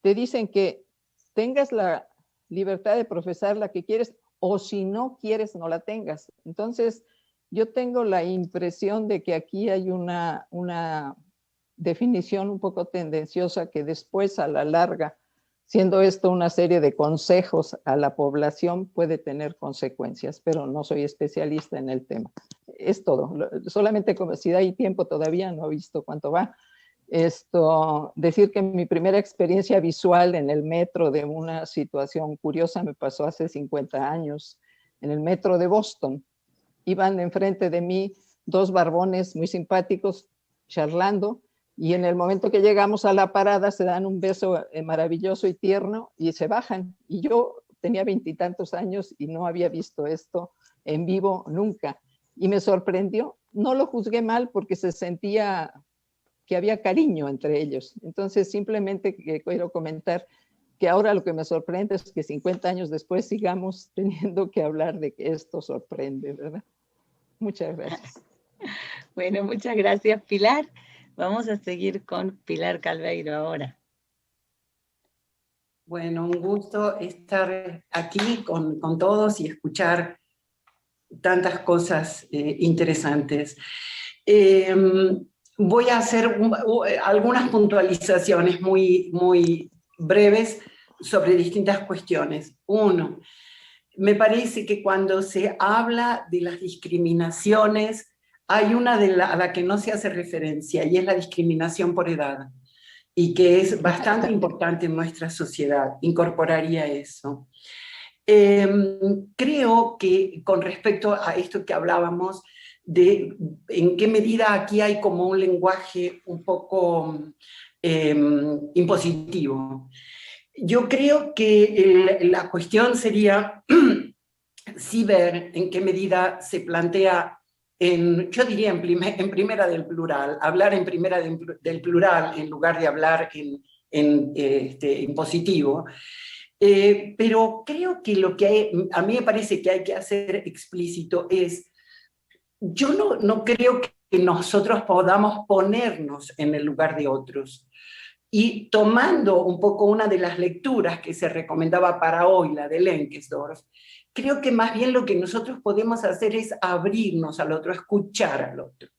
te dicen que tengas la libertad de profesar la que quieres, o si no quieres, no la tengas. Entonces, yo tengo la impresión de que aquí hay una definición un poco tendenciosa que después, a la larga, siendo esto una serie de consejos a la población, puede tener consecuencias, pero no soy especialista en el tema. Es todo. Solamente como si hay tiempo todavía, no he visto cuánto va. Decir que mi primera experiencia visual en el metro de una situación curiosa me pasó hace 50 años, en el metro de Boston. Iban enfrente de mí 2 barbones muy simpáticos charlando, y en el momento que llegamos a la parada se dan un beso maravilloso y tierno y se bajan. Y yo tenía 20 y tantos años y no había visto esto en vivo nunca. Y me sorprendió. No lo juzgué mal porque se sentía que había cariño entre ellos. Entonces, simplemente quiero comentar que ahora lo que me sorprende es que 50 años después sigamos teniendo que hablar de que esto sorprende, ¿verdad? Muchas gracias. Bueno, muchas gracias, Pilar. Vamos a seguir con Pilar Calveiro ahora. Bueno, un gusto estar aquí con todos y escuchar tantas cosas interesantes. Voy a hacer algunas puntualizaciones muy breves sobre distintas cuestiones. Uno, me parece que cuando se habla de las discriminaciones, hay una a la que no se hace referencia, y es la discriminación por edad, y que es bastante importante en nuestra sociedad. Incorporaría eso. Creo que con respecto a esto que hablábamos, de en qué medida aquí hay como un lenguaje un poco impositivo. Yo creo que la cuestión sería sí ver en qué medida se plantea, yo diría en primera del plural, hablar en primera del plural en lugar de hablar en positivo. Pero creo que lo que a mí me parece que hay que hacer explícito es, yo no creo que nosotros podamos ponernos en el lugar de otros. Y tomando un poco una de las lecturas que se recomendaba para hoy, la de Lenkesdorf, creo que más bien lo que nosotros podemos hacer es abrirnos al otro, escuchar al otro.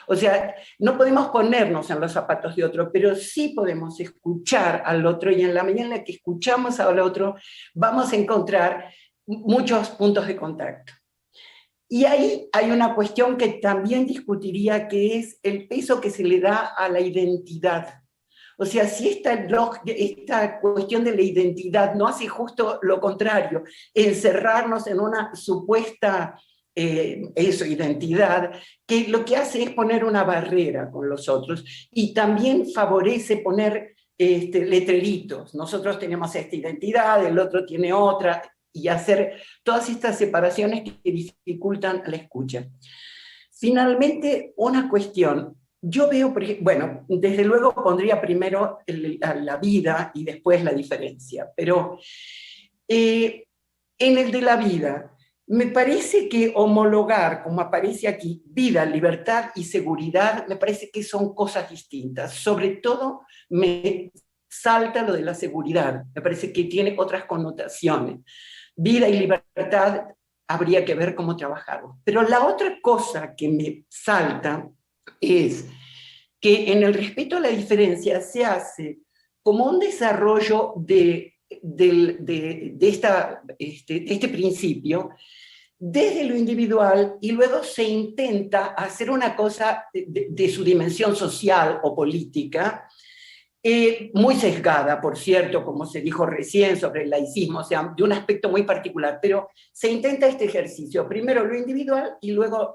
O sea, no podemos ponernos en los zapatos de otro, pero sí podemos escuchar al otro, y en la medida en la que escuchamos al otro, vamos a encontrar muchos puntos de contacto. Y ahí hay una cuestión que también discutiría, que es el peso que se le da a la identidad. O sea, si esta cuestión de la identidad no hace justo lo contrario, encerrarnos en una supuesta identidad, que lo que hace es poner una barrera con los otros, y también favorece poner letreritos. Nosotros tenemos esta identidad, el otro tiene otra, y hacer todas estas separaciones que dificultan la escucha. Finalmente, una cuestión. Yo veo, bueno, desde luego pondría primero la vida y después la diferencia, pero en el de la vida, me parece que homologar, como aparece aquí, vida, libertad y seguridad, me parece que son cosas distintas. Sobre todo me salta lo de la seguridad, me parece que tiene otras connotaciones. Vida y libertad habría que ver cómo trabajarlo. Pero la otra cosa que me salta es que en el respeto a la diferencia se hace como un desarrollo de este principio desde lo individual, y luego se intenta hacer una cosa de su dimensión social o política, muy sesgada, por cierto, como se dijo recién sobre el laicismo, o sea, de un aspecto muy particular, pero se intenta este ejercicio, primero lo individual y luego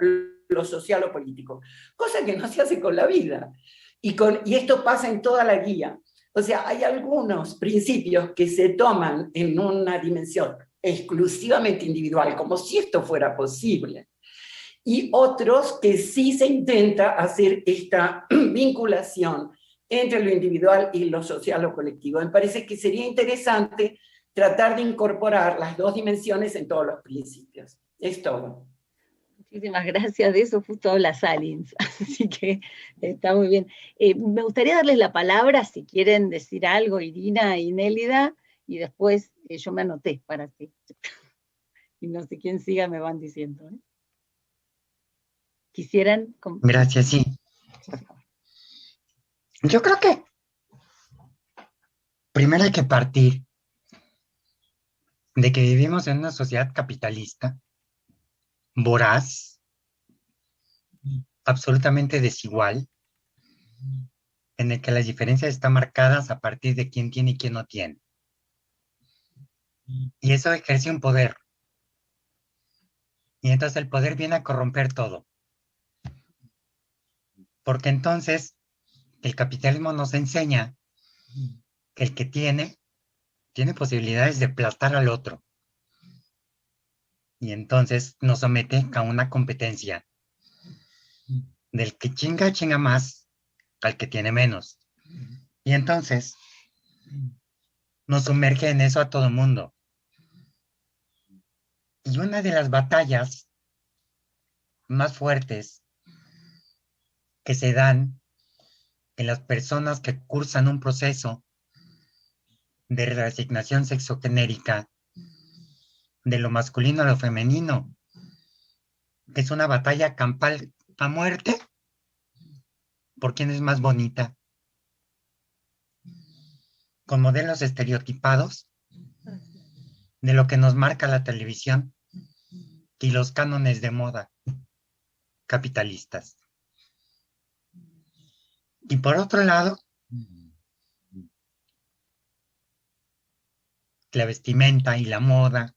lo social o político, cosa que no se hace con la vida. Y esto pasa en toda la guía. O sea, hay algunos principios que se toman en una dimensión exclusivamente individual, como si esto fuera posible, y otros que sí se intenta hacer esta vinculación entre lo individual y lo social o colectivo. Me parece que sería interesante tratar de incorporar las dos dimensiones en todos los principios. Es todo. Muchísimas gracias, de eso justo habla Salins, así que está muy bien. Me gustaría darles la palabra, si quieren decir algo, Irina y Nélida, y después yo me anoté para que, y no sé quién siga, me van diciendo. ¿Quisieran? Gracias, sí. Yo creo que primero hay que partir de que vivimos en una sociedad capitalista, voraz, absolutamente desigual, en el que las diferencias están marcadas a partir de quién tiene y quién no tiene. Y eso ejerce un poder. Y entonces el poder viene a corromper todo. Porque entonces el capitalismo nos enseña que el que tiene posibilidades de aplastar al otro. Y entonces nos somete a una competencia del que chinga más al que tiene menos. Y entonces nos sumerge en eso a todo el mundo. Y una de las batallas más fuertes que se dan en las personas que cursan un proceso de reasignación sexogenérica de lo masculino a lo femenino, que es una batalla campal a muerte por quién es más bonita, con modelos estereotipados de lo que nos marca la televisión y los cánones de moda capitalistas. Y por otro lado, la vestimenta y la moda,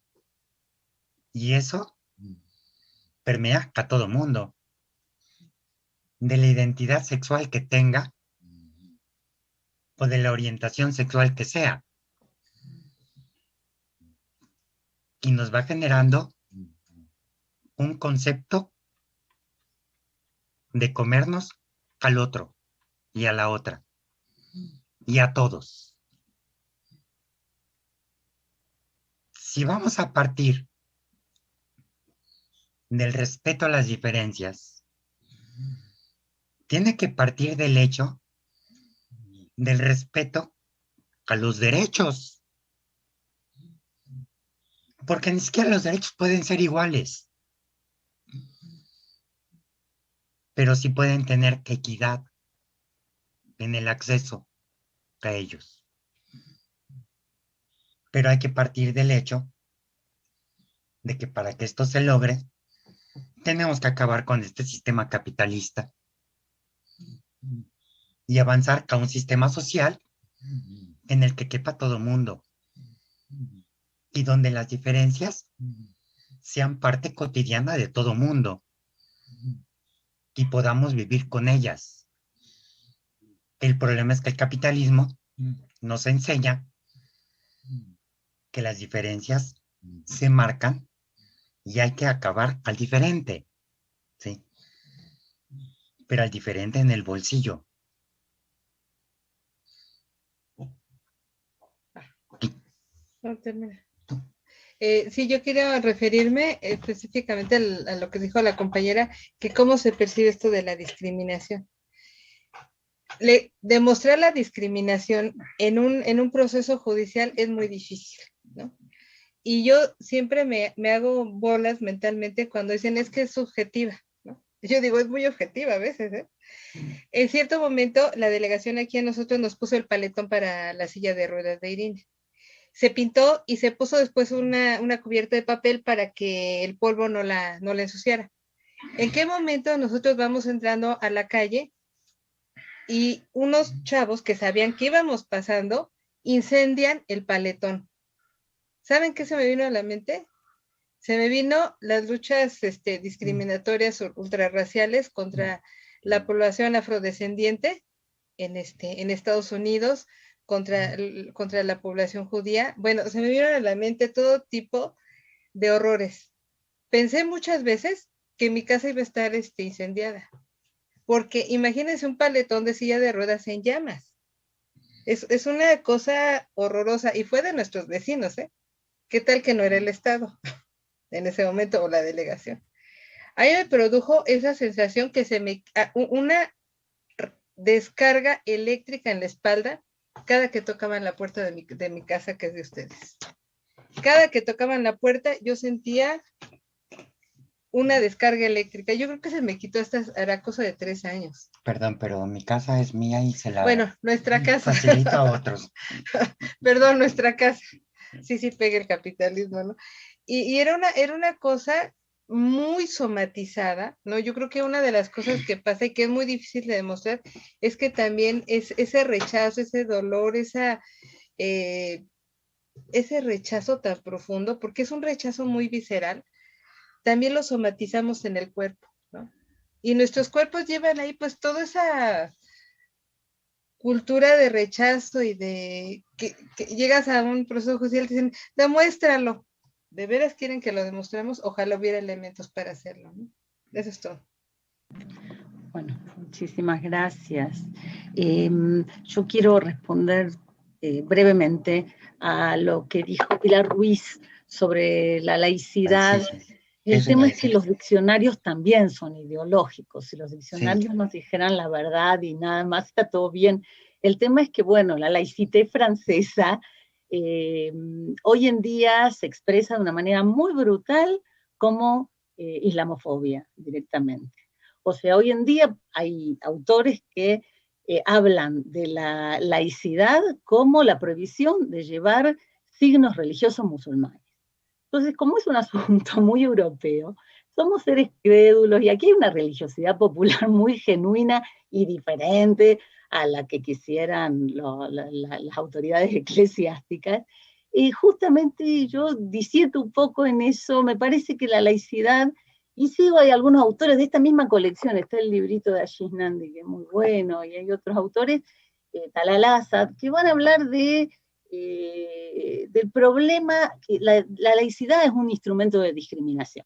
y eso permea a todo mundo, de la identidad sexual que tenga o de la orientación sexual que sea. Y nos va generando un concepto de comernos al otro y a la otra y a todos. Si vamos a partir del respeto a las diferencias, tiene que partir del hecho del respeto a los derechos. Porque ni siquiera los derechos pueden ser iguales. pero sí pueden tener equidad en el acceso a ellos. Pero hay que partir del hecho de que para que esto se logre, tenemos que acabar con este sistema capitalista y avanzar a un sistema social en el que quepa todo mundo y donde las diferencias sean parte cotidiana de todo mundo y podamos vivir con ellas. El problema es que el capitalismo nos enseña que las diferencias se marcan y hay que acabar al diferente, ¿sí? Pero al diferente en el bolsillo. No, termina. Sí, yo quiero referirme específicamente a lo que dijo la compañera, que cómo se percibe esto de la discriminación. Demostrar la discriminación en un proceso judicial es muy difícil, ¿no? Y yo siempre me hago bolas mentalmente cuando dicen es que es subjetiva, ¿no? Yo digo, es muy objetiva a veces, ¿eh? En cierto momento, la delegación aquí a nosotros nos puso el paletón para la silla de ruedas de Irina. Se pintó y se puso después una cubierta de papel para que el polvo no la ensuciara. ¿En qué momento nosotros vamos entrando a la calle y unos chavos que sabían que íbamos pasando incendian el paletón? ¿Saben qué se me vino a la mente? Se me vino las luchas discriminatorias ultrarraciales contra la población afrodescendiente en Estados Unidos, contra la población judía. Bueno, se me vieron a la mente todo tipo de horrores. Pensé muchas veces que mi casa iba a estar incendiada, porque imagínense un paletón de silla de ruedas en llamas. Es una cosa horrorosa, y fue de nuestros vecinos, ¿eh? ¿Qué tal que no era el Estado en ese momento, o la delegación? A mí me produjo esa sensación que una descarga eléctrica en la espalda cada que tocaban la puerta de mi casa, que es de ustedes. Cada que tocaban la puerta, yo sentía una descarga eléctrica. Yo creo que se me quitó hará cosa de 3 años. Perdón, pero mi casa es mía y se la nuestra casa. facilita a otros. Perdón, nuestra casa. Sí, pega el capitalismo, ¿no? Y era una cosa muy somatizada, ¿no? Yo creo que una de las cosas que pasa y que es muy difícil de demostrar es que también es ese rechazo, ese dolor, ese rechazo tan profundo, porque es un rechazo muy visceral, también lo somatizamos en el cuerpo, ¿no? Y nuestros cuerpos llevan ahí pues toda esa cultura de rechazo y de que llegas a un proceso judicial y te dicen, demuéstralo. ¿De veras quieren que lo demostremos? Ojalá hubiera elementos para hacerlo, ¿no? Eso es todo. Bueno, muchísimas gracias. Yo quiero responder brevemente a lo que dijo Pilar Ruiz sobre la laicidad. El tema es que los diccionarios también son ideológicos. Si los diccionarios nos dijeran la verdad y nada más, está todo bien. El tema es que, bueno, la laicité francesa hoy en día se expresa de una manera muy brutal como islamofobia directamente. O sea, hoy en día hay autores que hablan de la laicidad como la prohibición de llevar signos religiosos musulmanes. Entonces, como es un asunto muy europeo, somos seres crédulos y aquí hay una religiosidad popular muy genuina y diferente a la que quisieran las autoridades eclesiásticas. Y justamente yo disiento un poco en eso, me parece que la laicidad, y sigo, hay algunos autores de esta misma colección, está el librito de Ashish Nandi, que es muy bueno, y hay otros autores, Talal Asad, que van a hablar del problema que la laicidad es un instrumento de discriminación,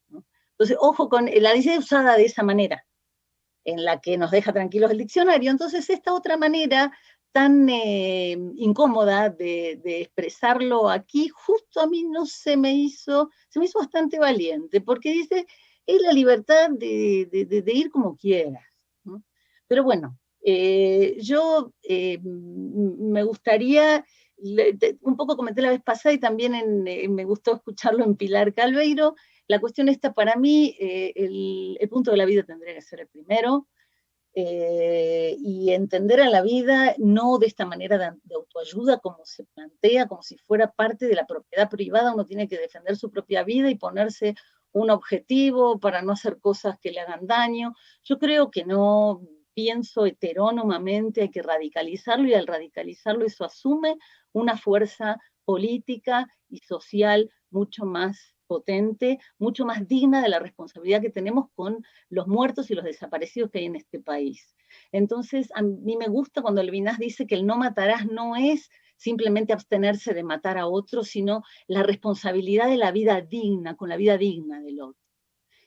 ¿no? Entonces, ojo con la laicidad usada de esa manera, en la que nos deja tranquilos el diccionario. Entonces, esta otra manera tan incómoda de expresarlo aquí, justo a mí no se me hizo bastante valiente, porque dice, es la libertad de ir como quieras, ¿no? Pero bueno, yo me gustaría, un poco comenté la vez pasada y también me gustó escucharlo en Pilar Calveiro, la cuestión esta, para mí, el punto de la vida tendría que ser el primero, y entender a la vida no de esta manera de autoayuda como se plantea, como si fuera parte de la propiedad privada. Uno tiene que defender su propia vida y ponerse un objetivo para no hacer cosas que le hagan daño. Yo creo que no, pienso heterónomamente, hay que radicalizarlo, y al radicalizarlo eso asume una fuerza política y social mucho más potente, mucho más digna de la responsabilidad que tenemos con los muertos y los desaparecidos que hay en este país. Entonces, a mí me gusta cuando Levinas dice que el no matarás no es simplemente abstenerse de matar a otro, sino la responsabilidad de la vida digna, con la vida digna del otro.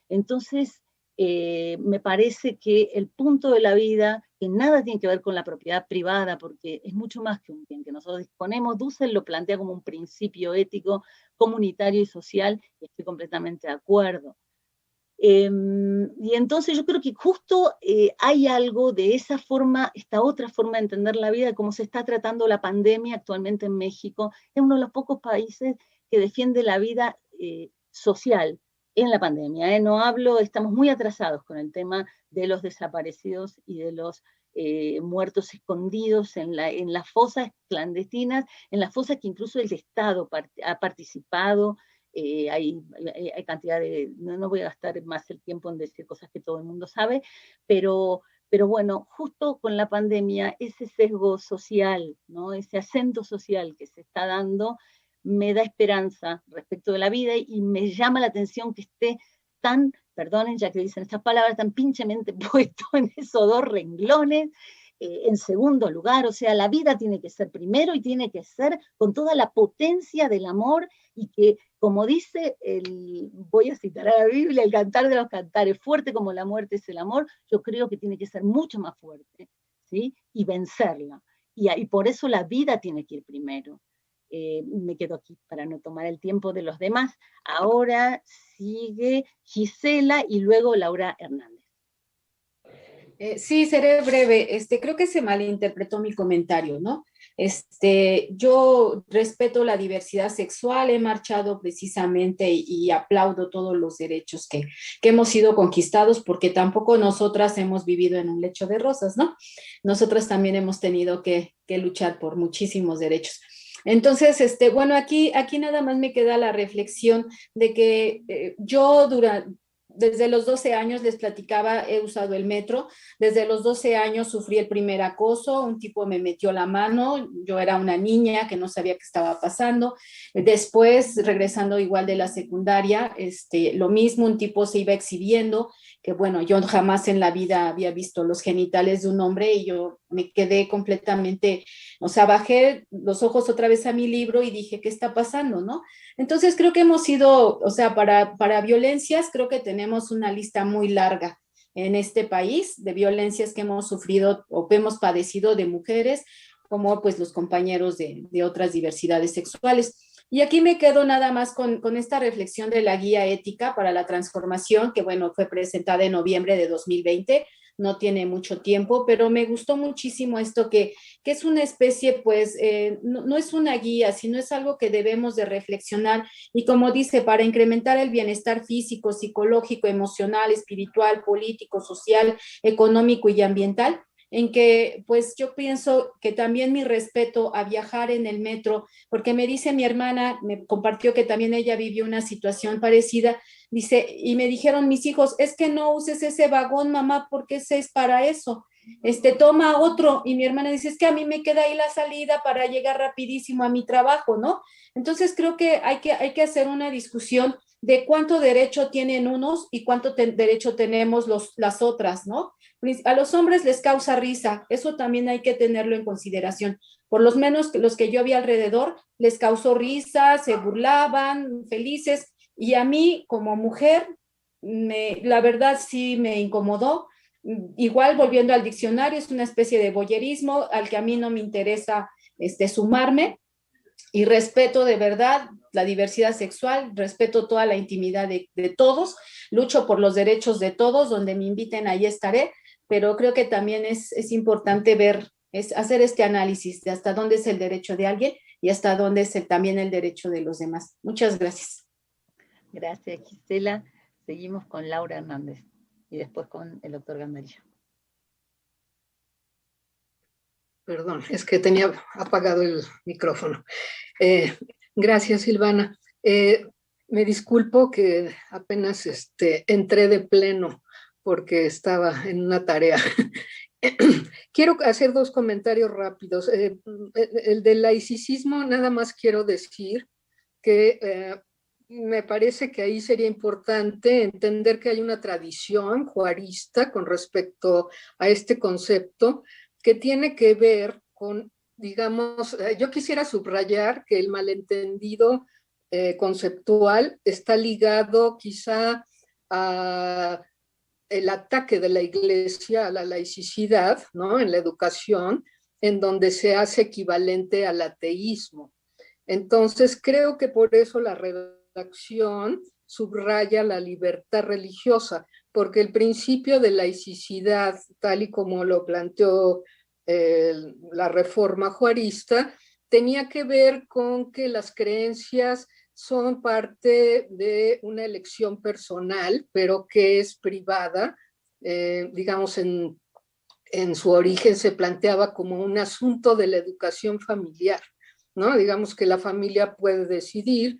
Entonces, me parece que el punto de la vida, que nada tiene que ver con la propiedad privada, porque es mucho más que un bien que nosotros disponemos. Dussel lo plantea como un principio ético, comunitario y social, y estoy completamente de acuerdo. Y entonces yo creo que justo hay algo de esa forma, esta otra forma de entender la vida, de cómo se está tratando la pandemia actualmente en México. Es uno de los pocos países que defiende la vida social en la pandemia. No hablo, estamos muy atrasados con el tema de los desaparecidos y de los muertos escondidos en las fosas clandestinas, en las fosas que incluso el Estado ha participado. Hay cantidad de, no voy a gastar más el tiempo en decir cosas que todo el mundo sabe, pero bueno, justo con la pandemia, ese sesgo social, ¿no? Ese acento social que se está dando, me da esperanza respecto de la vida, y me llama la atención que esté tan, perdonen ya que dicen estas palabras, tan pinchemente puesto en esos dos renglones, en segundo lugar. O sea, la vida tiene que ser primero y tiene que ser con toda la potencia del amor, y que, como dice, voy a citar a la Biblia, el cantar de los cantares, fuerte como la muerte es el amor. Yo creo que tiene que ser mucho más fuerte, ¿sí? Y vencerla. Y por eso la vida tiene que ir primero. Me quedo aquí para no tomar el tiempo de los demás. Ahora sigue Gisela y luego Laura Hernández. Sí, seré breve. Creo que se malinterpretó mi comentario, ¿no? Yo respeto la diversidad sexual, he marchado precisamente y aplaudo todos los derechos que hemos sido conquistados, porque tampoco nosotras hemos vivido en un lecho de rosas, ¿no? Nosotras también hemos tenido que luchar por muchísimos derechos. Entonces, bueno, aquí nada más me queda la reflexión de que yo desde los 12 años les platicaba, he usado el metro. Desde los 12 años sufrí el primer acoso, un tipo me metió la mano, yo era una niña que no sabía qué estaba pasando. Después, regresando igual de la secundaria, lo mismo, un tipo se iba exhibiendo, que bueno, yo jamás en la vida había visto los genitales de un hombre, y yo me quedé completamente, o sea, bajé los ojos otra vez a mi libro y dije, ¿qué está pasando, no? Entonces creo que hemos ido, o sea, para violencias, creo que tenemos una lista muy larga en este país de violencias que hemos sufrido o que hemos padecido de mujeres, como pues los compañeros de otras diversidades sexuales. Y aquí me quedo nada más con esta reflexión de la guía ética para la transformación, que bueno, fue presentada en noviembre de 2020, no tiene mucho tiempo, pero me gustó muchísimo esto que es una especie, pues, no es una guía, sino es algo que debemos de reflexionar, y como dice, para incrementar el bienestar físico, psicológico, emocional, espiritual, político, social, económico y ambiental, en que pues yo pienso que también mi respeto a viajar en el metro, porque me dice mi hermana, me compartió que también ella vivió una situación parecida, dice, y me dijeron mis hijos, es que no uses ese vagón, mamá, porque ese es para eso, toma otro, y mi hermana dice, es que a mí me queda ahí la salida para llegar rapidísimo a mi trabajo, ¿no? Entonces creo que hay que hacer una discusión de cuánto derecho tienen unos y cuánto derecho tenemos las otras, ¿no? A los hombres les causa risa, eso también hay que tenerlo en consideración. Por lo menos los que yo vi alrededor les causó risa, se burlaban, felices, y a mí como mujer, la verdad sí me incomodó. Igual, volviendo al diccionario, es una especie de voyerismo al que a mí no me interesa sumarme, y respeto de verdad la diversidad sexual, respeto toda la intimidad de todos, lucho por los derechos de todos, donde me inviten ahí estaré, pero creo que también es importante hacer este análisis de hasta dónde es el derecho de alguien y hasta dónde es también el derecho de los demás. Muchas gracias. Gracias, Gisela. Seguimos con Laura Hernández y después con el doctor Gandarilla. Perdón, es que tenía apagado el micrófono. Gracias, Silvana. Me disculpo que apenas entré de pleno porque estaba en una tarea. Quiero hacer dos comentarios rápidos. El del laicismo, nada más quiero decir que me parece que ahí sería importante entender que hay una tradición juarista con respecto a este concepto que tiene que ver con, digamos, yo quisiera subrayar que el malentendido conceptual está ligado quizá a el ataque de la Iglesia a la laicidad, ¿no? En la educación, en donde se hace equivalente al ateísmo. Entonces, creo que por eso la redacción subraya la libertad religiosa, porque el principio de laicidad, tal y como lo planteó la reforma juarista, tenía que ver con que las creencias son parte de una elección personal, pero que es privada. Digamos, en su origen se planteaba como un asunto de la educación familiar, ¿no? Digamos que la familia puede decidir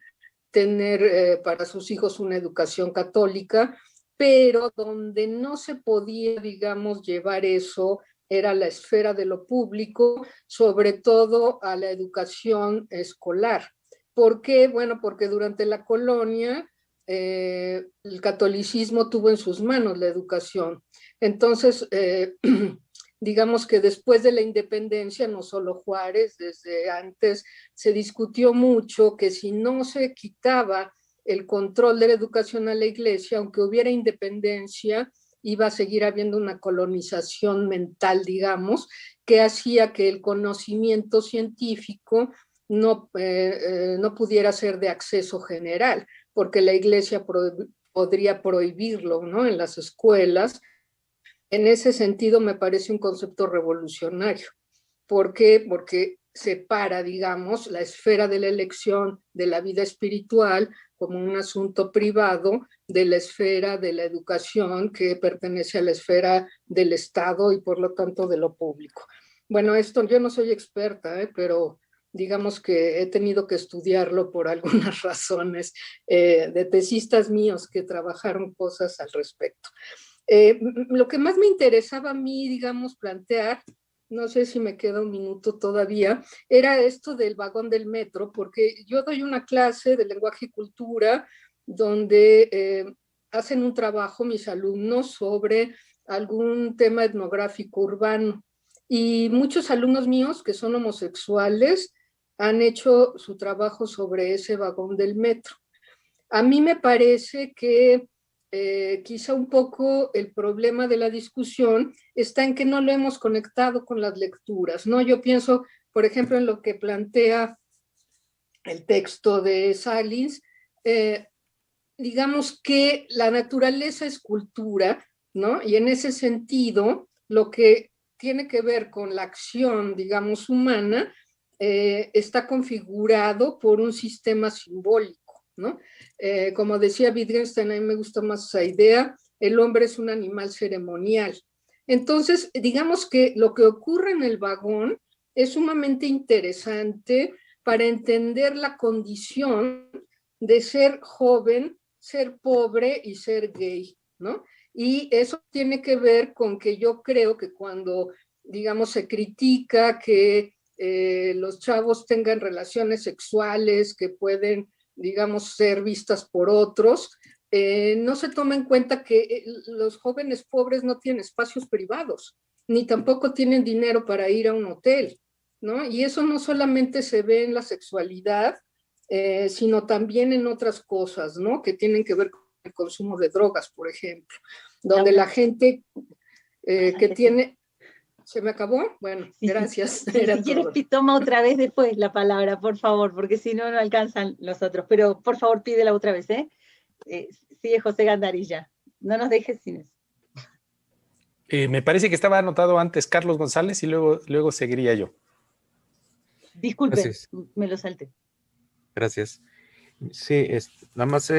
tener para sus hijos una educación católica, pero donde no se podía, digamos, llevar eso era la esfera de lo público, sobre todo a la educación escolar. ¿Por qué? Bueno, porque durante la colonia el catolicismo tuvo en sus manos la educación. Entonces, digamos que después de la independencia, no solo Juárez, desde antes se discutió mucho que si no se quitaba el control de la educación a la Iglesia, aunque hubiera independencia, iba a seguir habiendo una colonización mental, digamos, que hacía que el conocimiento científico no pudiera ser de acceso general, porque la Iglesia podría prohibirlo, ¿no? En las escuelas. En ese sentido me parece un concepto revolucionario. ¿Por qué? Porque separa, digamos, la esfera de la elección de la vida espiritual como un asunto privado de la esfera de la educación que pertenece a la esfera del Estado y por lo tanto de lo público. Bueno, esto yo no soy experta, pero digamos que he tenido que estudiarlo por algunas razones de tesistas míos que trabajaron cosas al respecto. Lo que más me interesaba a mí, digamos, plantear, no sé si me queda un minuto todavía, era esto del vagón del metro, porque yo doy una clase de lenguaje y cultura donde hacen un trabajo mis alumnos sobre algún tema etnográfico urbano. Y muchos alumnos míos que son homosexuales han hecho su trabajo sobre ese vagón del metro. A mí me parece que quizá un poco el problema de la discusión está en que no lo hemos conectado con las lecturas, ¿no? Yo pienso, por ejemplo, en lo que plantea el texto de Salins, digamos que la naturaleza es cultura, ¿no? Y en ese sentido, lo que tiene que ver con la acción, digamos, humana, está configurado por un sistema simbólico, ¿no? Como decía Wittgenstein, a mí me gusta más esa idea, el hombre es un animal ceremonial. Entonces, digamos que lo que ocurre en el vagón es sumamente interesante para entender la condición de ser joven, ser pobre y ser gay, ¿no? Y eso tiene que ver con que yo creo que cuando, digamos, se critica que los chavos tengan relaciones sexuales que pueden, digamos, ser vistas por otros, no se toma en cuenta que los jóvenes pobres no tienen espacios privados, ni tampoco tienen dinero para ir a un hotel, ¿no? Y eso no solamente se ve en la sexualidad, sino también en otras cosas, ¿no? Que tienen que ver con el consumo de drogas, por ejemplo, donde la gente que tiene... ¿Se me acabó? Bueno, sí, gracias. Sí, si quieres, toma otra vez después la palabra, por favor, porque si no, no alcanzan los otros. Pero, por favor, pídela otra vez, ¿eh? Sigue José Gandarilla. No nos dejes sin eso. Me parece que estaba anotado antes Carlos González y luego seguiría yo. Disculpe, me lo salté. Gracias. Sí, nada más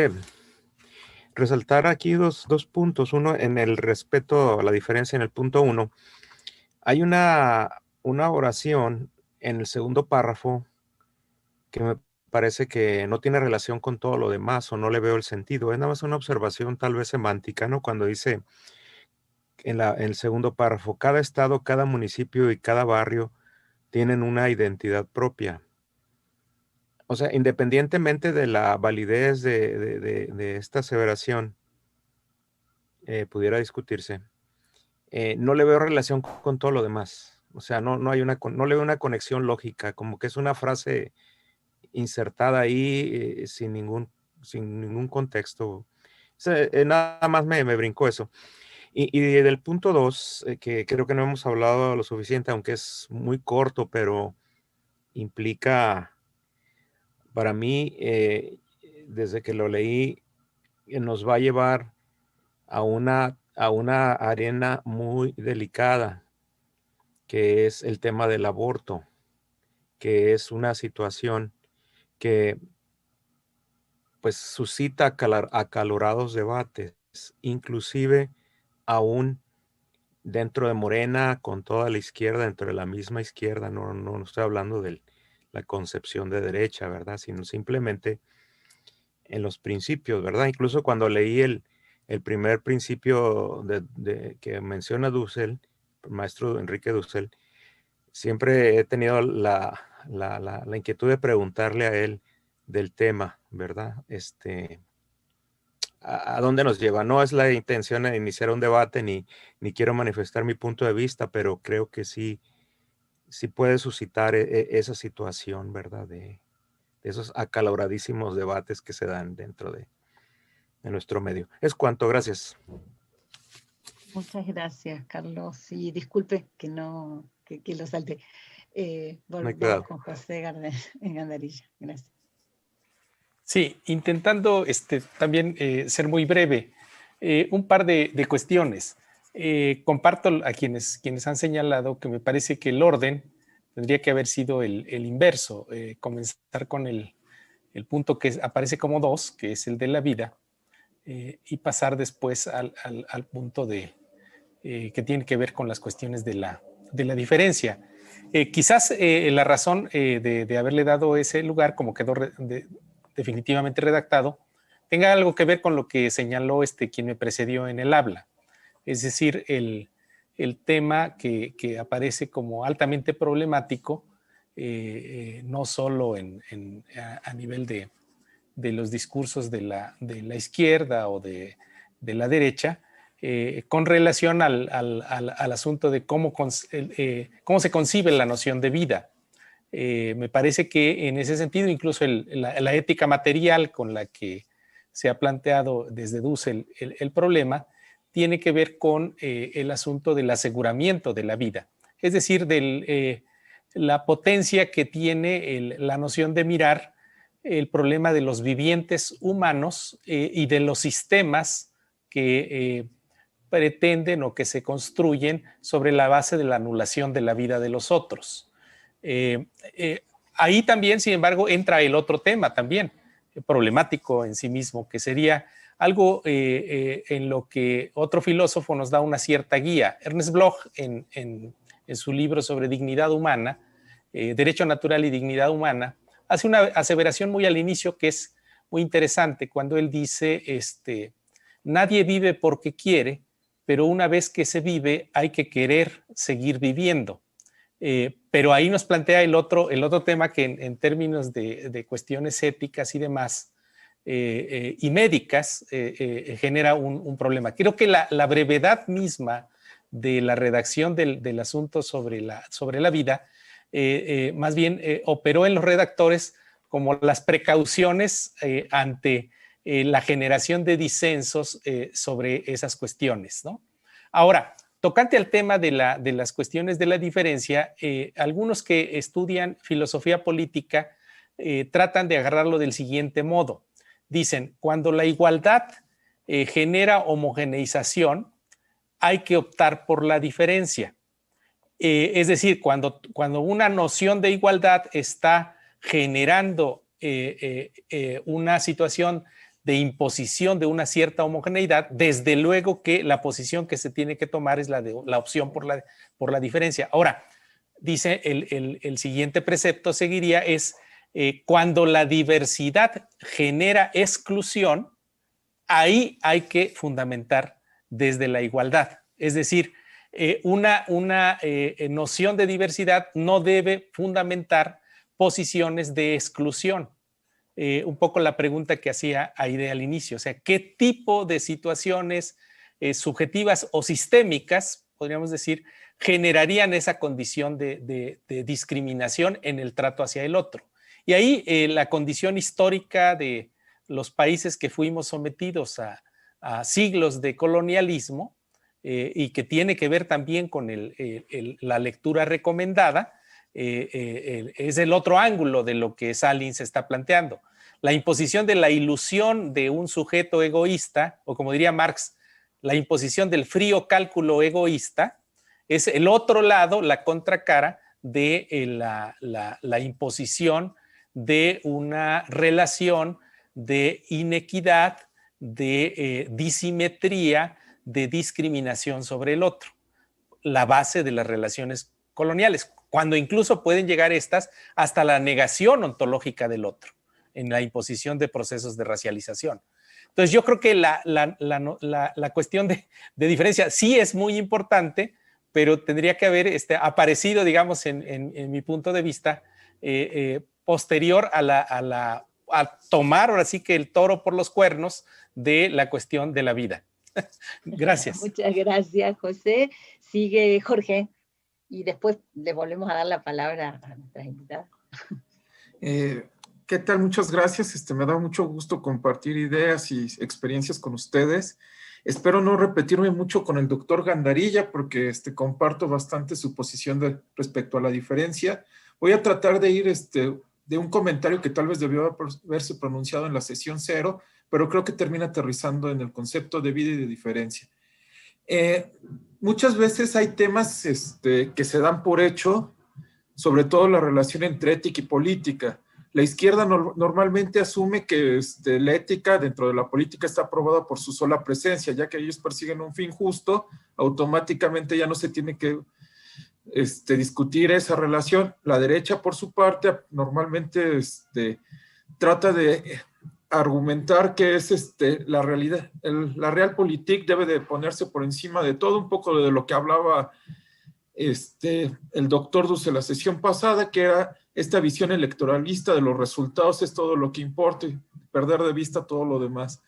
resaltar aquí dos puntos. Uno, en el respeto a la diferencia en el punto 1, hay una oración en el segundo párrafo que me parece que no tiene relación con todo lo demás o no le veo el sentido. Es nada más una observación tal vez semántica, ¿no? Cuando dice en el segundo párrafo, cada estado, cada municipio y cada barrio tienen una identidad propia. O sea, independientemente de la validez de esta aseveración, pudiera discutirse, no le veo relación con todo lo demás. O sea, no le veo una conexión lógica, como que es una frase insertada ahí sin ningún contexto. O sea, nada más me brincó eso. Y del punto 2, que creo que no hemos hablado lo suficiente, aunque es muy corto, pero implica, para mí, desde que lo leí, nos va a llevar a una arena muy delicada, que es el tema del aborto, que es una situación que pues suscita acalorados debates, inclusive aún dentro de Morena, con toda la izquierda, dentro de la misma izquierda. No estoy hablando de la concepción de derecha, ¿verdad? Sino simplemente en los principios, ¿verdad? Incluso cuando leí el primer principio que menciona Dussel, el maestro Enrique Dussel, siempre he tenido la inquietud de preguntarle a él del tema, ¿verdad? ¿A dónde nos lleva? No es la intención de iniciar un debate ni quiero manifestar mi punto de vista, pero creo que sí puede suscitar esa situación, ¿verdad? De esos acaloradísimos debates que se dan dentro de nuestro medio. Es cuanto, gracias. Muchas gracias, Carlos. Y disculpe que lo salte. Volvemos con José Gandarilla. Gracias. Sí, intentando también ser muy breve, un par de cuestiones. Comparto a quienes han señalado que me parece que el orden tendría que haber sido el inverso, comenzar con el punto que aparece como 2, que es el de la vida, y pasar después al punto que tiene que ver con las cuestiones de la diferencia. Quizás la razón de haberle dado ese lugar, como quedó definitivamente redactado, tenga algo que ver con lo que señaló quien me precedió en el habla. Es decir, el tema que aparece como altamente problemático, no solo a nivel de los discursos de la izquierda o de la derecha, con relación al asunto de cómo se concibe la noción de vida. Me parece que en ese sentido, incluso la ética material con la que se ha planteado desde Dussel el problema, tiene que ver con el asunto del aseguramiento de la vida, es decir, la potencia que tiene la noción de mirar el problema de los vivientes humanos y de los sistemas que pretenden o que se construyen sobre la base de la anulación de la vida de los otros. Ahí también, sin embargo, entra el otro tema también problemático en sí mismo, que sería algo en lo que otro filósofo nos da una cierta guía. Ernest Bloch, en su libro sobre dignidad humana, Derecho Natural y Dignidad Humana, hace una aseveración muy al inicio que es muy interesante, cuando él dice, nadie vive porque quiere, pero una vez que se vive hay que querer seguir viviendo. Pero ahí nos plantea el otro tema que en términos de cuestiones éticas y demás y médicas genera un problema. Creo que la brevedad misma de la redacción del asunto sobre la vida más bien operó en los redactores como las precauciones ante la generación de disensos sobre esas cuestiones, ¿no? Ahora, tocante al tema de las cuestiones de la diferencia, algunos que estudian filosofía política tratan de agarrarlo del siguiente modo. Dicen, cuando la igualdad genera homogeneización, hay que optar por la diferencia. Es decir, cuando una noción de igualdad está generando una situación de imposición de una cierta homogeneidad, desde luego que la posición que se tiene que tomar es la opción por la diferencia. Ahora, dice el siguiente precepto seguiría es cuando la diversidad genera exclusión, ahí hay que fundamentar desde la igualdad. Es decir, una noción de diversidad no debe fundamentar posiciones de exclusión. Un poco la pregunta que hacía Aide al inicio, o sea, ¿qué tipo de situaciones subjetivas o sistémicas, podríamos decir, generarían esa condición de discriminación en el trato hacia el otro? Y ahí la condición histórica de los países que fuimos sometidos a siglos de colonialismo y que tiene que ver también con la lectura recomendada, es el otro ángulo de lo que Salins está planteando. La imposición de la ilusión de un sujeto egoísta, o como diría Marx, la imposición del frío cálculo egoísta, es el otro lado, la contracara de la imposición de una relación de inequidad, de disimetría, de discriminación sobre el otro, la base de las relaciones coloniales, cuando incluso pueden llegar estas hasta la negación ontológica del otro, en la imposición de procesos de racialización. Entonces yo creo que la cuestión de diferencia sí es muy importante, pero tendría que haber aparecido, digamos, en mi punto de vista, posterior a tomar ahora sí que el toro por los cuernos de la cuestión de la vida. Gracias. Muchas gracias, José. Sigue Jorge y después le volvemos a dar la palabra a nuestras invitadas. ¿Qué tal? Muchas gracias. Me da mucho gusto compartir ideas y experiencias con ustedes. Espero no repetirme mucho con el doctor Gandarilla porque comparto bastante su posición respecto a la diferencia. Voy a tratar de ir de un comentario que tal vez debió haberse pronunciado en la sesión 0, pero creo que termina aterrizando en el concepto de vida y de diferencia. Muchas veces hay temas que se dan por hecho, sobre todo la relación entre ética y política. La izquierda normalmente asume que la ética dentro de la política está aprobada por su sola presencia, ya que ellos persiguen un fin justo, automáticamente ya no se tiene que discutir esa relación. La derecha, por su parte, normalmente trata de argumentar que es la realidad, la realpolitik debe de ponerse por encima de todo, un poco de lo que hablaba el doctor Duce la sesión pasada, que era esta visión electoralista de los resultados es todo lo que importa y perder de vista todo lo demás.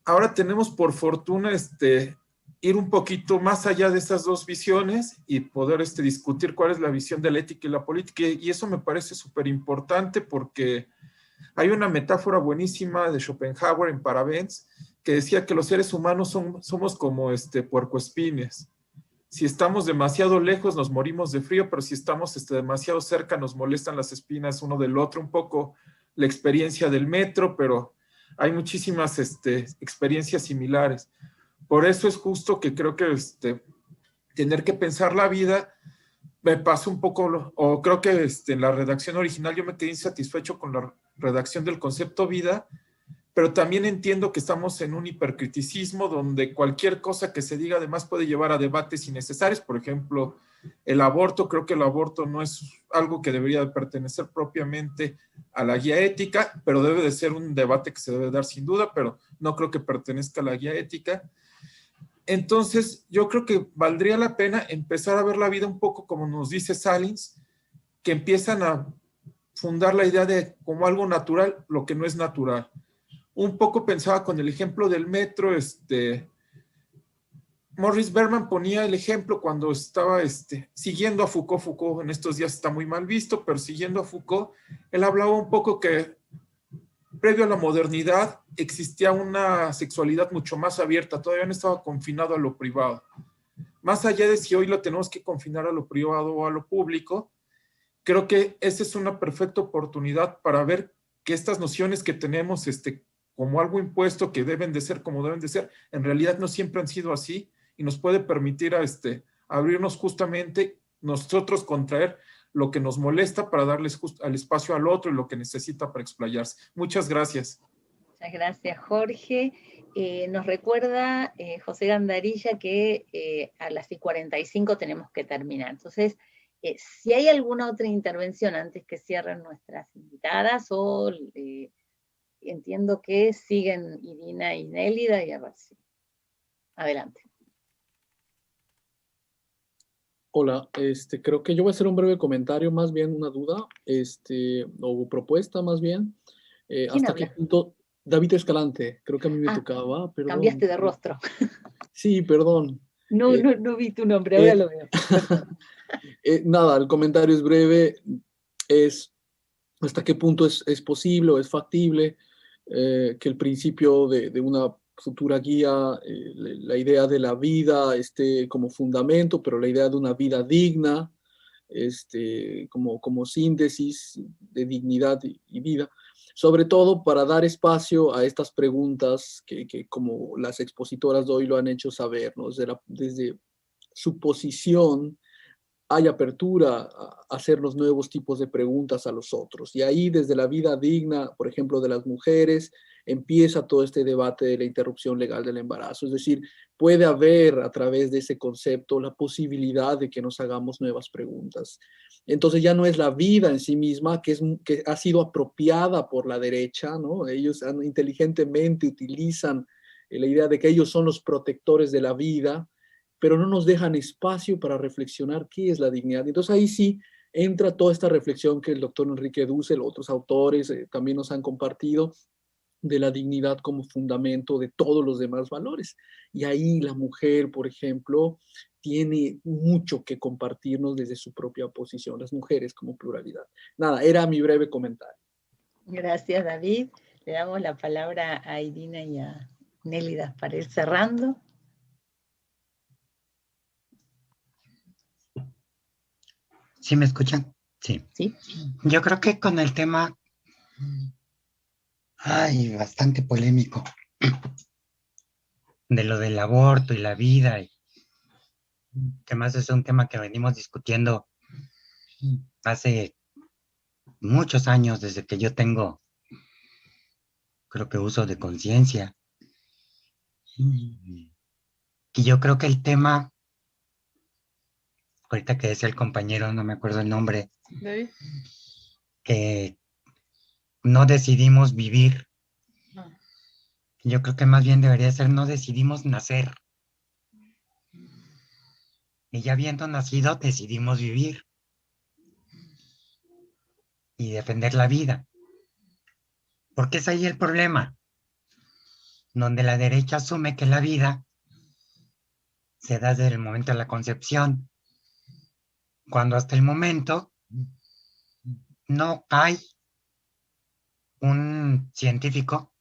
Ahora tenemos por fortuna ir un poquito más allá de esas dos visiones y poder discutir cuál es la visión de la ética y la política, y eso me parece súper importante porque hay una metáfora buenísima de Schopenhauer en Parabéns que decía que los seres humanos somos como puercoespines. Si estamos demasiado lejos nos morimos de frío, pero si estamos demasiado cerca nos molestan las espinas uno del otro. Un poco la experiencia del metro, pero hay muchísimas experiencias similares. Por eso es justo que creo que tener que pensar la vida me pasa un poco, o creo que en la redacción original yo me quedé insatisfecho con la redacción del concepto vida, pero también entiendo que estamos en un hipercriticismo donde cualquier cosa que se diga además puede llevar a debates innecesarios. Por ejemplo, el aborto, creo que el aborto no es algo que debería de pertenecer propiamente a la guía ética, pero debe de ser un debate que se debe dar sin duda, pero no creo que pertenezca a la guía ética. Entonces, yo creo que valdría la pena empezar a ver la vida un poco como nos dice Salins, que empiezan a fundar la idea de como algo natural, lo que no es natural. Un poco pensaba con el ejemplo del metro, Maurice Berman ponía el ejemplo cuando estaba siguiendo a Foucault. Foucault en estos días está muy mal visto, pero siguiendo a Foucault, él hablaba un poco que previo a la modernidad existía una sexualidad mucho más abierta, todavía no estaba confinado a lo privado. Más allá de si hoy lo tenemos que confinar a lo privado o a lo público, creo que esa es una perfecta oportunidad para ver que estas nociones que tenemos como algo impuesto, que deben de ser como deben de ser, en realidad no siempre han sido así, y nos puede permitir abrirnos justamente, nosotros contraer lo que nos molesta para darles al espacio al otro y lo que necesita para explayarse. Muchas gracias. Muchas Muchas gracias, Jorge. Nos recuerda José Gandarilla que a las 6:45 tenemos que terminar. Entonces, si hay alguna otra intervención antes que cierren nuestras invitadas, o entiendo que siguen Irina y Nélida, y a ver si. Adelante. Hola, creo que yo voy a hacer un breve comentario, más bien una duda, o propuesta más bien. ¿Hasta qué punto? David Escalante, creo que a mí me tocaba, perdón. Cambiaste de rostro. Sí, perdón. No vi tu nombre, ahora lo veo. Nada, el comentario es breve, es hasta qué punto es posible o es factible que el principio de una futura guía, la idea de la vida esté como fundamento, pero la idea de una vida digna, como síntesis de dignidad y vida, sobre todo para dar espacio a estas preguntas que como las expositoras de hoy lo han hecho saber, ¿no? Desde su posición hay apertura a hacernos nuevos tipos de preguntas a los otros. Y ahí, desde la vida digna, por ejemplo, de las mujeres, empieza todo este debate de la interrupción legal del embarazo. Es decir, puede haber a través de ese concepto la posibilidad de que nos hagamos nuevas preguntas. Entonces ya no es la vida en sí misma que ha sido apropiada por la derecha, ¿no? Ellos inteligentemente utilizan la idea de que ellos son los protectores de la vida, pero no nos dejan espacio para reflexionar qué es la dignidad. Entonces ahí sí entra toda esta reflexión que el doctor Enrique Dussel, otros autores también nos han compartido, de la dignidad como fundamento de todos los demás valores. Y ahí la mujer, por ejemplo, tiene mucho que compartirnos desde su propia posición, las mujeres como pluralidad. Nada, era mi breve comentario. Gracias, David. Le damos la palabra a Irina y a Nélida para ir cerrando. ¿Sí me escuchan? Sí. Sí. Yo creo que con el tema, bastante polémico, de lo del aborto y la vida, y que más es un tema que venimos discutiendo hace muchos años, desde que yo tengo, creo que uso de conciencia. Y yo creo que el tema, ahorita que decía el compañero, no me acuerdo el nombre, ¿David? que no decidimos vivir. Yo creo que más bien debería ser no decidimos nacer. Y ya habiendo nacido, decidimos vivir y defender la vida. Porque es ahí el problema, donde la derecha asume que la vida se da desde el momento de la concepción, cuando hasta el momento no hay un científico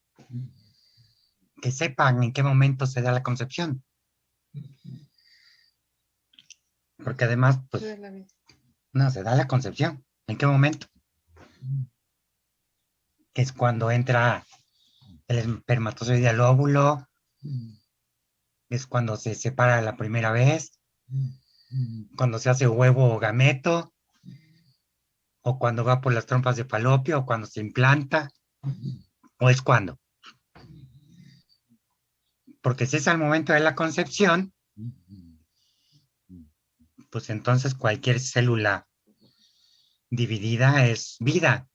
que sepa en qué momento se da la concepción. Porque además, pues, no, se da la concepción. ¿En qué momento? Que es cuando entra el espermatozoide al óvulo, es cuando se separa la primera vez, cuando se hace huevo o gameto, o cuando va por las trompas de falopio, o cuando se implanta, o es cuando. Porque si es al momento de la concepción, pues entonces cualquier célula dividida es vida,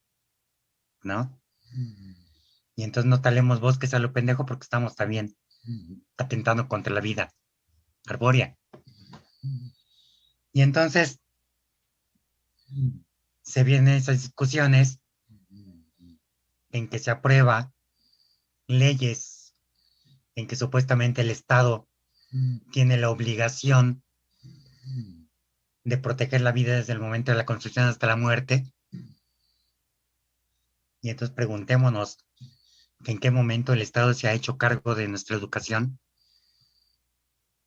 ¿no? Y entonces no talemos bosques a lo pendejo porque estamos también atentando contra la vida arbórea. Y entonces se vienen esas discusiones en que se aprueba leyes en que supuestamente el Estado tiene la obligación de proteger la vida desde el momento de la concepción hasta la muerte. Y entonces preguntémonos en qué momento el Estado se ha hecho cargo de nuestra educación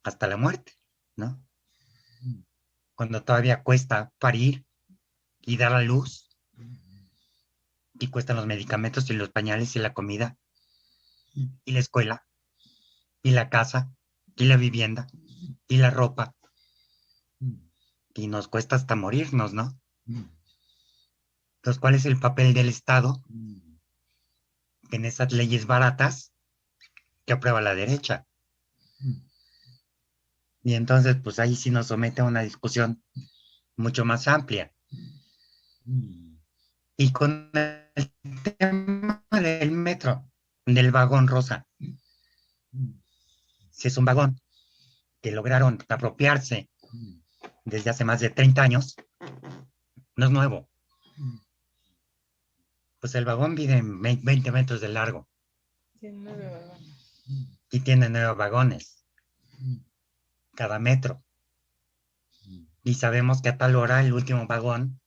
hasta la muerte, ¿no? Cuando todavía cuesta parir y dar a luz, y cuestan los medicamentos y los pañales y la comida, y la escuela, y la casa, y la vivienda, y la ropa, y nos cuesta hasta morirnos, ¿no? Entonces, ¿cuál es el papel del Estado? en esas leyes baratas que aprueba la derecha. Y entonces, pues ahí sí nos somete a una discusión mucho más amplia. Y con el tema del metro, del vagón rosa. Si es un vagón que lograron apropiarse desde hace más de 30 años, no es nuevo. Pues el vagón mide 20 metros de largo. Y tiene 9 vagones cada metro. Y sabemos que a tal hora el último vagón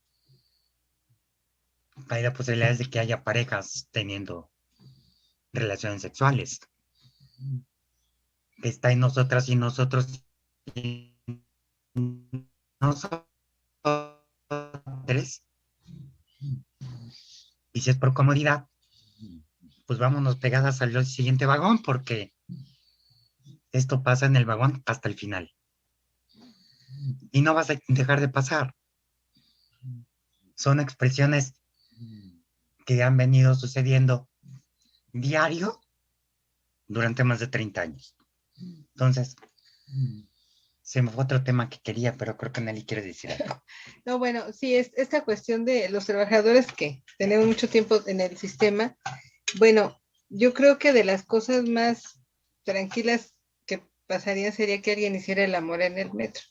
hay la posibilidad de que haya parejas teniendo relaciones sexuales. Que está en nosotras y nosotros y nosotros. Y si es por comodidad, pues vámonos pegadas al siguiente vagón, porque esto pasa en el vagón hasta el final. Y no vas a dejar de pasar. Son expresiones que han venido sucediendo diario durante más de 30 años. Entonces, se me fue otro tema que quería, pero creo que Nelly quiere decir algo. No, bueno, sí, es esta cuestión de los trabajadores que tenemos mucho tiempo en el sistema. Bueno, yo creo que de las cosas más tranquilas que pasarían sería que alguien hiciera el amor en el metro.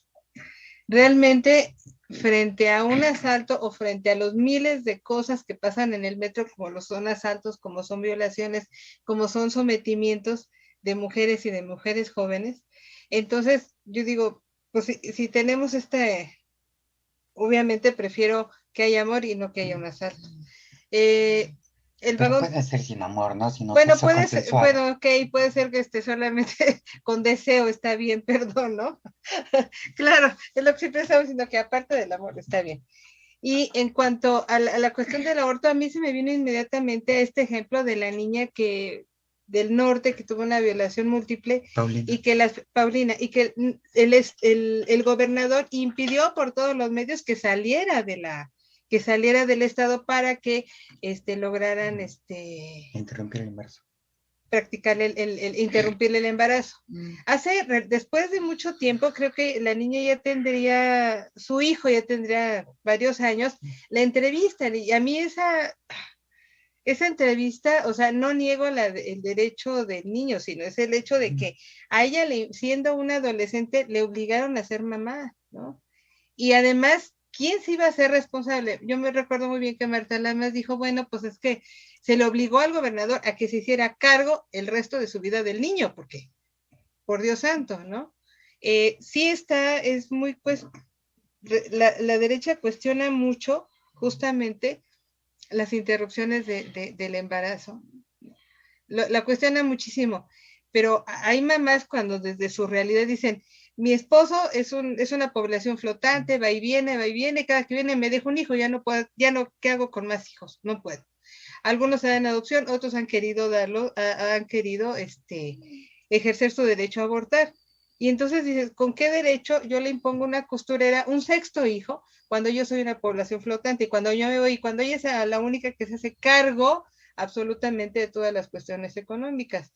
Realmente, frente a un asalto o frente a los miles de cosas que pasan en el metro, como lo son asaltos, como son violaciones, como son sometimientos de mujeres y de mujeres jóvenes, entonces yo digo, pues si tenemos obviamente prefiero que haya amor y no que haya un asalto. El Pero vagón, puede ser sin amor, ¿no? Sin bueno, sexo puede ser, consensuado. bueno, ok, puede ser que esté solamente con deseo, está bien, perdón, ¿no? Claro, es lo que siempre estamos diciendo, que aparte del amor, está bien. Y en cuanto a la cuestión del aborto, a mí se me vino inmediatamente este ejemplo de la niña del norte que tuvo una violación múltiple, Paulina. y que Paulina, y que el gobernador impidió por todos los medios que saliera del estado para que lograran Interrumpir el embarazo. practicar interrumpirle el embarazo. Después de mucho tiempo, creo que la niña su hijo ya tendría varios años, la entrevistan, y a mí esa entrevista, o sea, no niego el derecho del niño, sino es el hecho de que a ella, siendo una adolescente, le obligaron a ser mamá, ¿no? Y además, ¿quién se iba a ser responsable? Yo me recuerdo muy bien que Marta Lamas dijo, bueno, pues es que se le obligó al gobernador a que se hiciera cargo el resto de su vida del niño, porque, por Dios santo, ¿no? Sí es muy, pues, la derecha cuestiona mucho justamente las interrupciones del embarazo. La cuestiona muchísimo, pero hay mamás cuando desde su realidad dicen, mi esposo es una población flotante, va y viene, cada que viene me deja un hijo, ¿qué hago con más hijos? No puedo. Algunos se dan adopción, otros han querido ejercer su derecho a abortar. Y entonces dices, ¿con qué derecho yo le impongo una costurera, un sexto hijo, cuando yo soy una población flotante? Y cuando yo me voy, y cuando ella sea la única que se hace cargo absolutamente de todas las cuestiones económicas.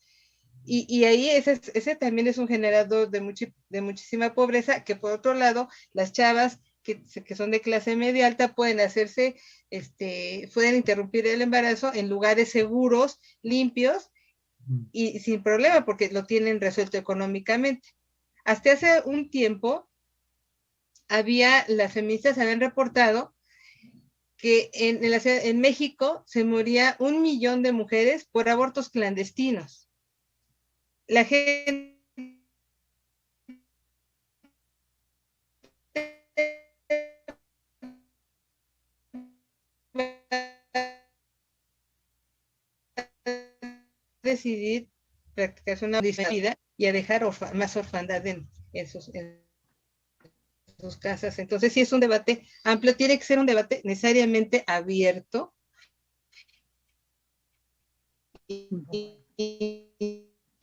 Y ahí ese también es un generador de muchísima pobreza, que por otro lado, las chavas que son de clase media alta pueden pueden interrumpir el embarazo en lugares seguros, limpios y sin problema, porque lo tienen resuelto económicamente. Hasta hace un tiempo, las feministas habían reportado que en México se moría 1 millón de mujeres por abortos clandestinos. La gente decidir practicarse una vida y a dejar más orfandad en sus casas. Entonces, sí es un debate amplio, tiene que ser un debate necesariamente abierto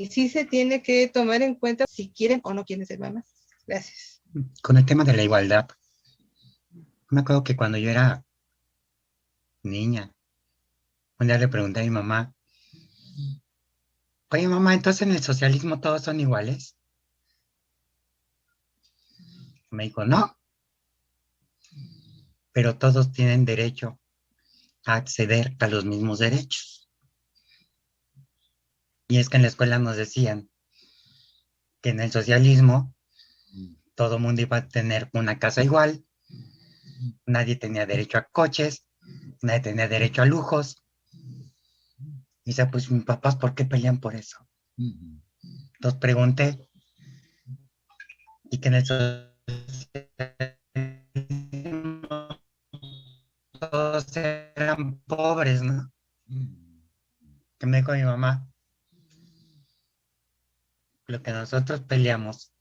y sí se tiene que tomar en cuenta si quieren o no quieren ser mamás. Gracias. Con el tema de la igualdad, me acuerdo que cuando yo era niña, un día le pregunté a mi mamá Oye, mamá, entonces en el socialismo todos son iguales. Me dijo, no, pero todos tienen derecho a acceder a los mismos derechos. Y es que en la escuela nos decían que en el socialismo todo el mundo iba a tener una casa igual, nadie tenía derecho a coches, nadie tenía derecho a lujos. Y dice, pues mis papás, ¿por qué pelean por eso? Entonces pregunté, y que en el socialismo todos eran pobres, ¿no? Que me dijo mi mamá, lo que nosotros peleamos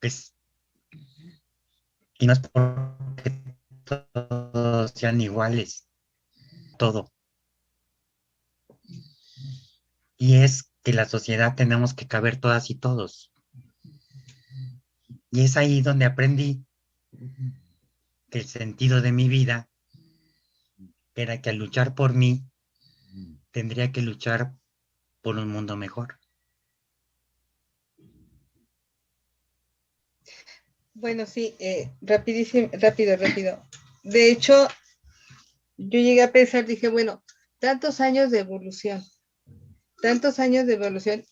es, y no es porque todos sean iguales, todo. Y es que la sociedad tenemos que caber todas y todos. Y es ahí donde aprendí que el sentido de mi vida era que al luchar por mí, tendría que luchar por un mundo mejor. Bueno, sí, rapidísimo, rápido. De hecho, yo llegué a pensar, dije, bueno, tantos años de evolución,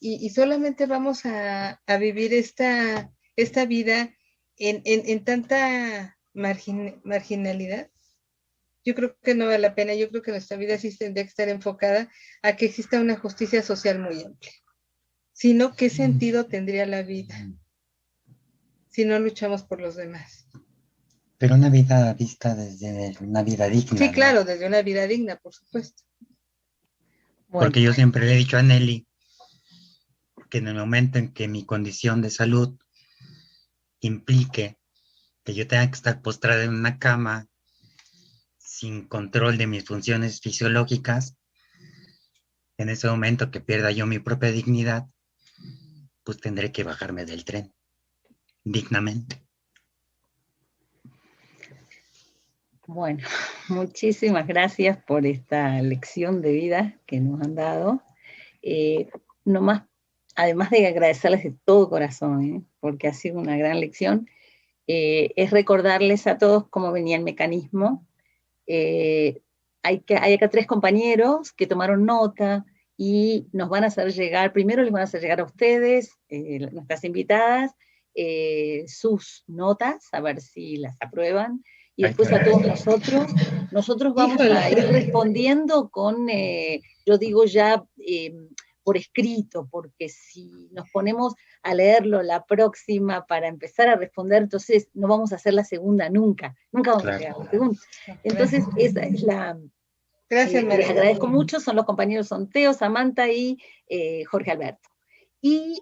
y solamente vamos a vivir esta vida en tanta marginalidad. Yo creo que no vale la pena. Yo creo que nuestra vida sí tendría que estar enfocada a que exista una justicia social muy amplia. Si no, ¿qué sentido tendría la vida si no luchamos por los demás? Pero una vida vista desde una vida digna. Sí, claro, ¿no? Desde una vida digna, por supuesto. Porque yo siempre le he dicho a Nelly que en el momento en que mi condición de salud implique que yo tenga que estar postrada en una cama sin control de mis funciones fisiológicas, en ese momento que pierda yo mi propia dignidad, pues tendré que bajarme del tren, dignamente. Bueno, muchísimas gracias por esta lección de vida que nos han dado. Nomás, además de agradecerles de todo corazón, porque ha sido una gran lección, es recordarles a todos cómo venía el mecanismo. Hay acá 3 compañeros que tomaron nota y nos van a hacer llegar, primero les van a hacer llegar a ustedes, nuestras invitadas, sus notas, a ver si las aprueban, y después a todos nosotros vamos a ir respondiendo con, yo digo ya por escrito, porque si nos ponemos a leerlo la próxima para empezar a responder, entonces no vamos a hacer la segunda nunca vamos a llegar a la segunda. Entonces esa es la... Gracias, les agradezco mucho, son los compañeros Teo, Samantha y Jorge Alberto. Y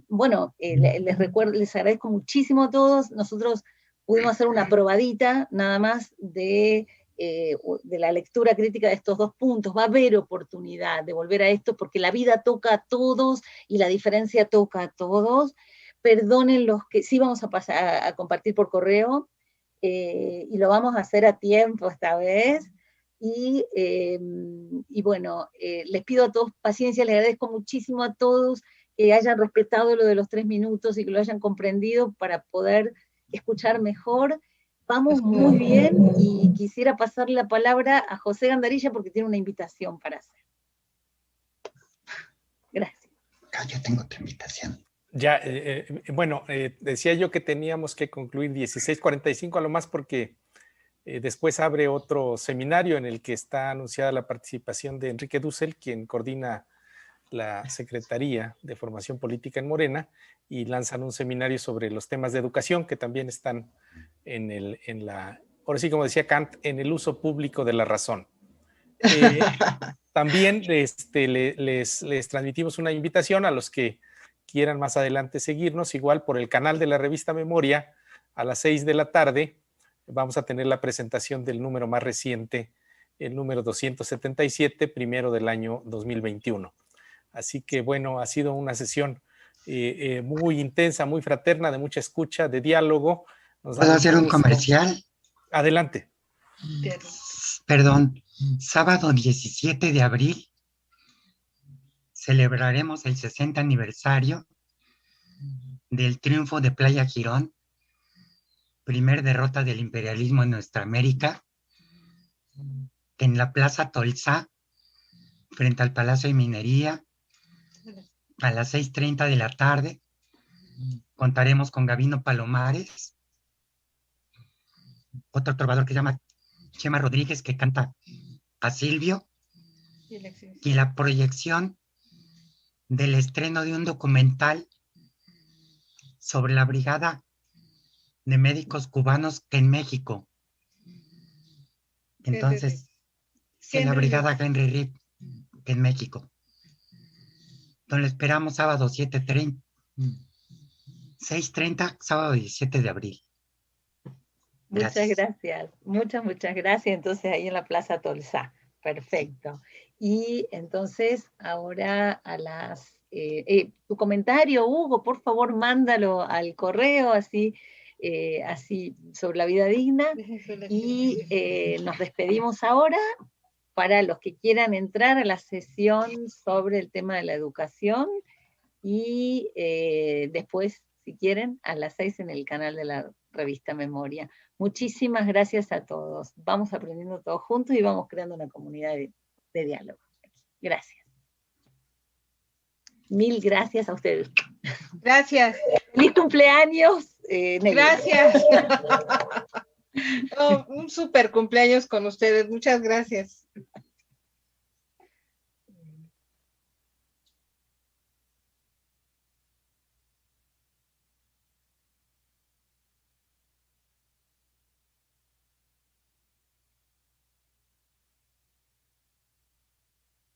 bueno, les agradezco muchísimo a todos. Nosotros pudimos hacer una probadita nada más de la lectura crítica de estos 2 puntos. Va a haber oportunidad de volver a esto porque la vida toca a todos y la diferencia toca a todos. Perdonen los que sí vamos a pasar a compartir por correo y lo vamos a hacer a tiempo esta vez. Y bueno, les pido a todos paciencia, les agradezco muchísimo a todos que hayan respetado lo de los 3 minutos y que lo hayan comprendido para poder escuchar mejor. Vamos muy bien y quisiera pasarle la palabra a José Gandarilla porque tiene una invitación para hacer. Gracias. Yo tengo otra invitación. Ya, bueno, decía yo que teníamos que concluir 16:45 a lo más porque después abre otro seminario en el que está anunciada la participación de Enrique Dussel, quien coordina la Secretaría de Formación Política en Morena, y lanzan un seminario sobre los temas de educación que también están ahora sí, como decía Kant, en el uso público de la razón. También les transmitimos una invitación a los que quieran más adelante seguirnos, igual por el canal de la revista Memoria, a las 6 de la tarde, vamos a tener la presentación del número más reciente, el número 277, primero del año 2021. Así que bueno, ha sido una sesión muy intensa, muy fraterna, de mucha escucha, de diálogo. ¿Puedo hacer un comercial? Adelante. Perdón, sábado 17 de abril celebraremos el 60 aniversario del triunfo de Playa Girón, primer derrota del imperialismo en nuestra América, en la Plaza Tolsá, frente al Palacio de Minería, a las 6:30 de la tarde. Contaremos con Gabino Palomares, otro trovador que se llama Chema Rodríguez, que canta a Silvio, y la proyección del estreno de un documental sobre la Brigada de Médicos Cubanos en México. Entonces, la Brigada Henry Reed en México. Entonces, lo esperamos sábado 6:30, sábado 17 de abril. Muchas gracias. Muchas gracias. Entonces, ahí en la Plaza Tolsá. Perfecto. Y entonces, ahora a las... tu comentario, Hugo, por favor, mándalo al correo, así sobre la vida digna. Y nos despedimos ahora. Para los que quieran entrar a la sesión sobre el tema de la educación, y después, si quieren, a las 6 en el canal de la revista Memoria. Muchísimas gracias a todos. Vamos aprendiendo todos juntos y vamos creando una comunidad de diálogo. Gracias. Mil gracias a ustedes. Gracias. ¡Feliz cumpleaños! Nelly. Gracias. Un súper cumpleaños con ustedes. Muchas gracias.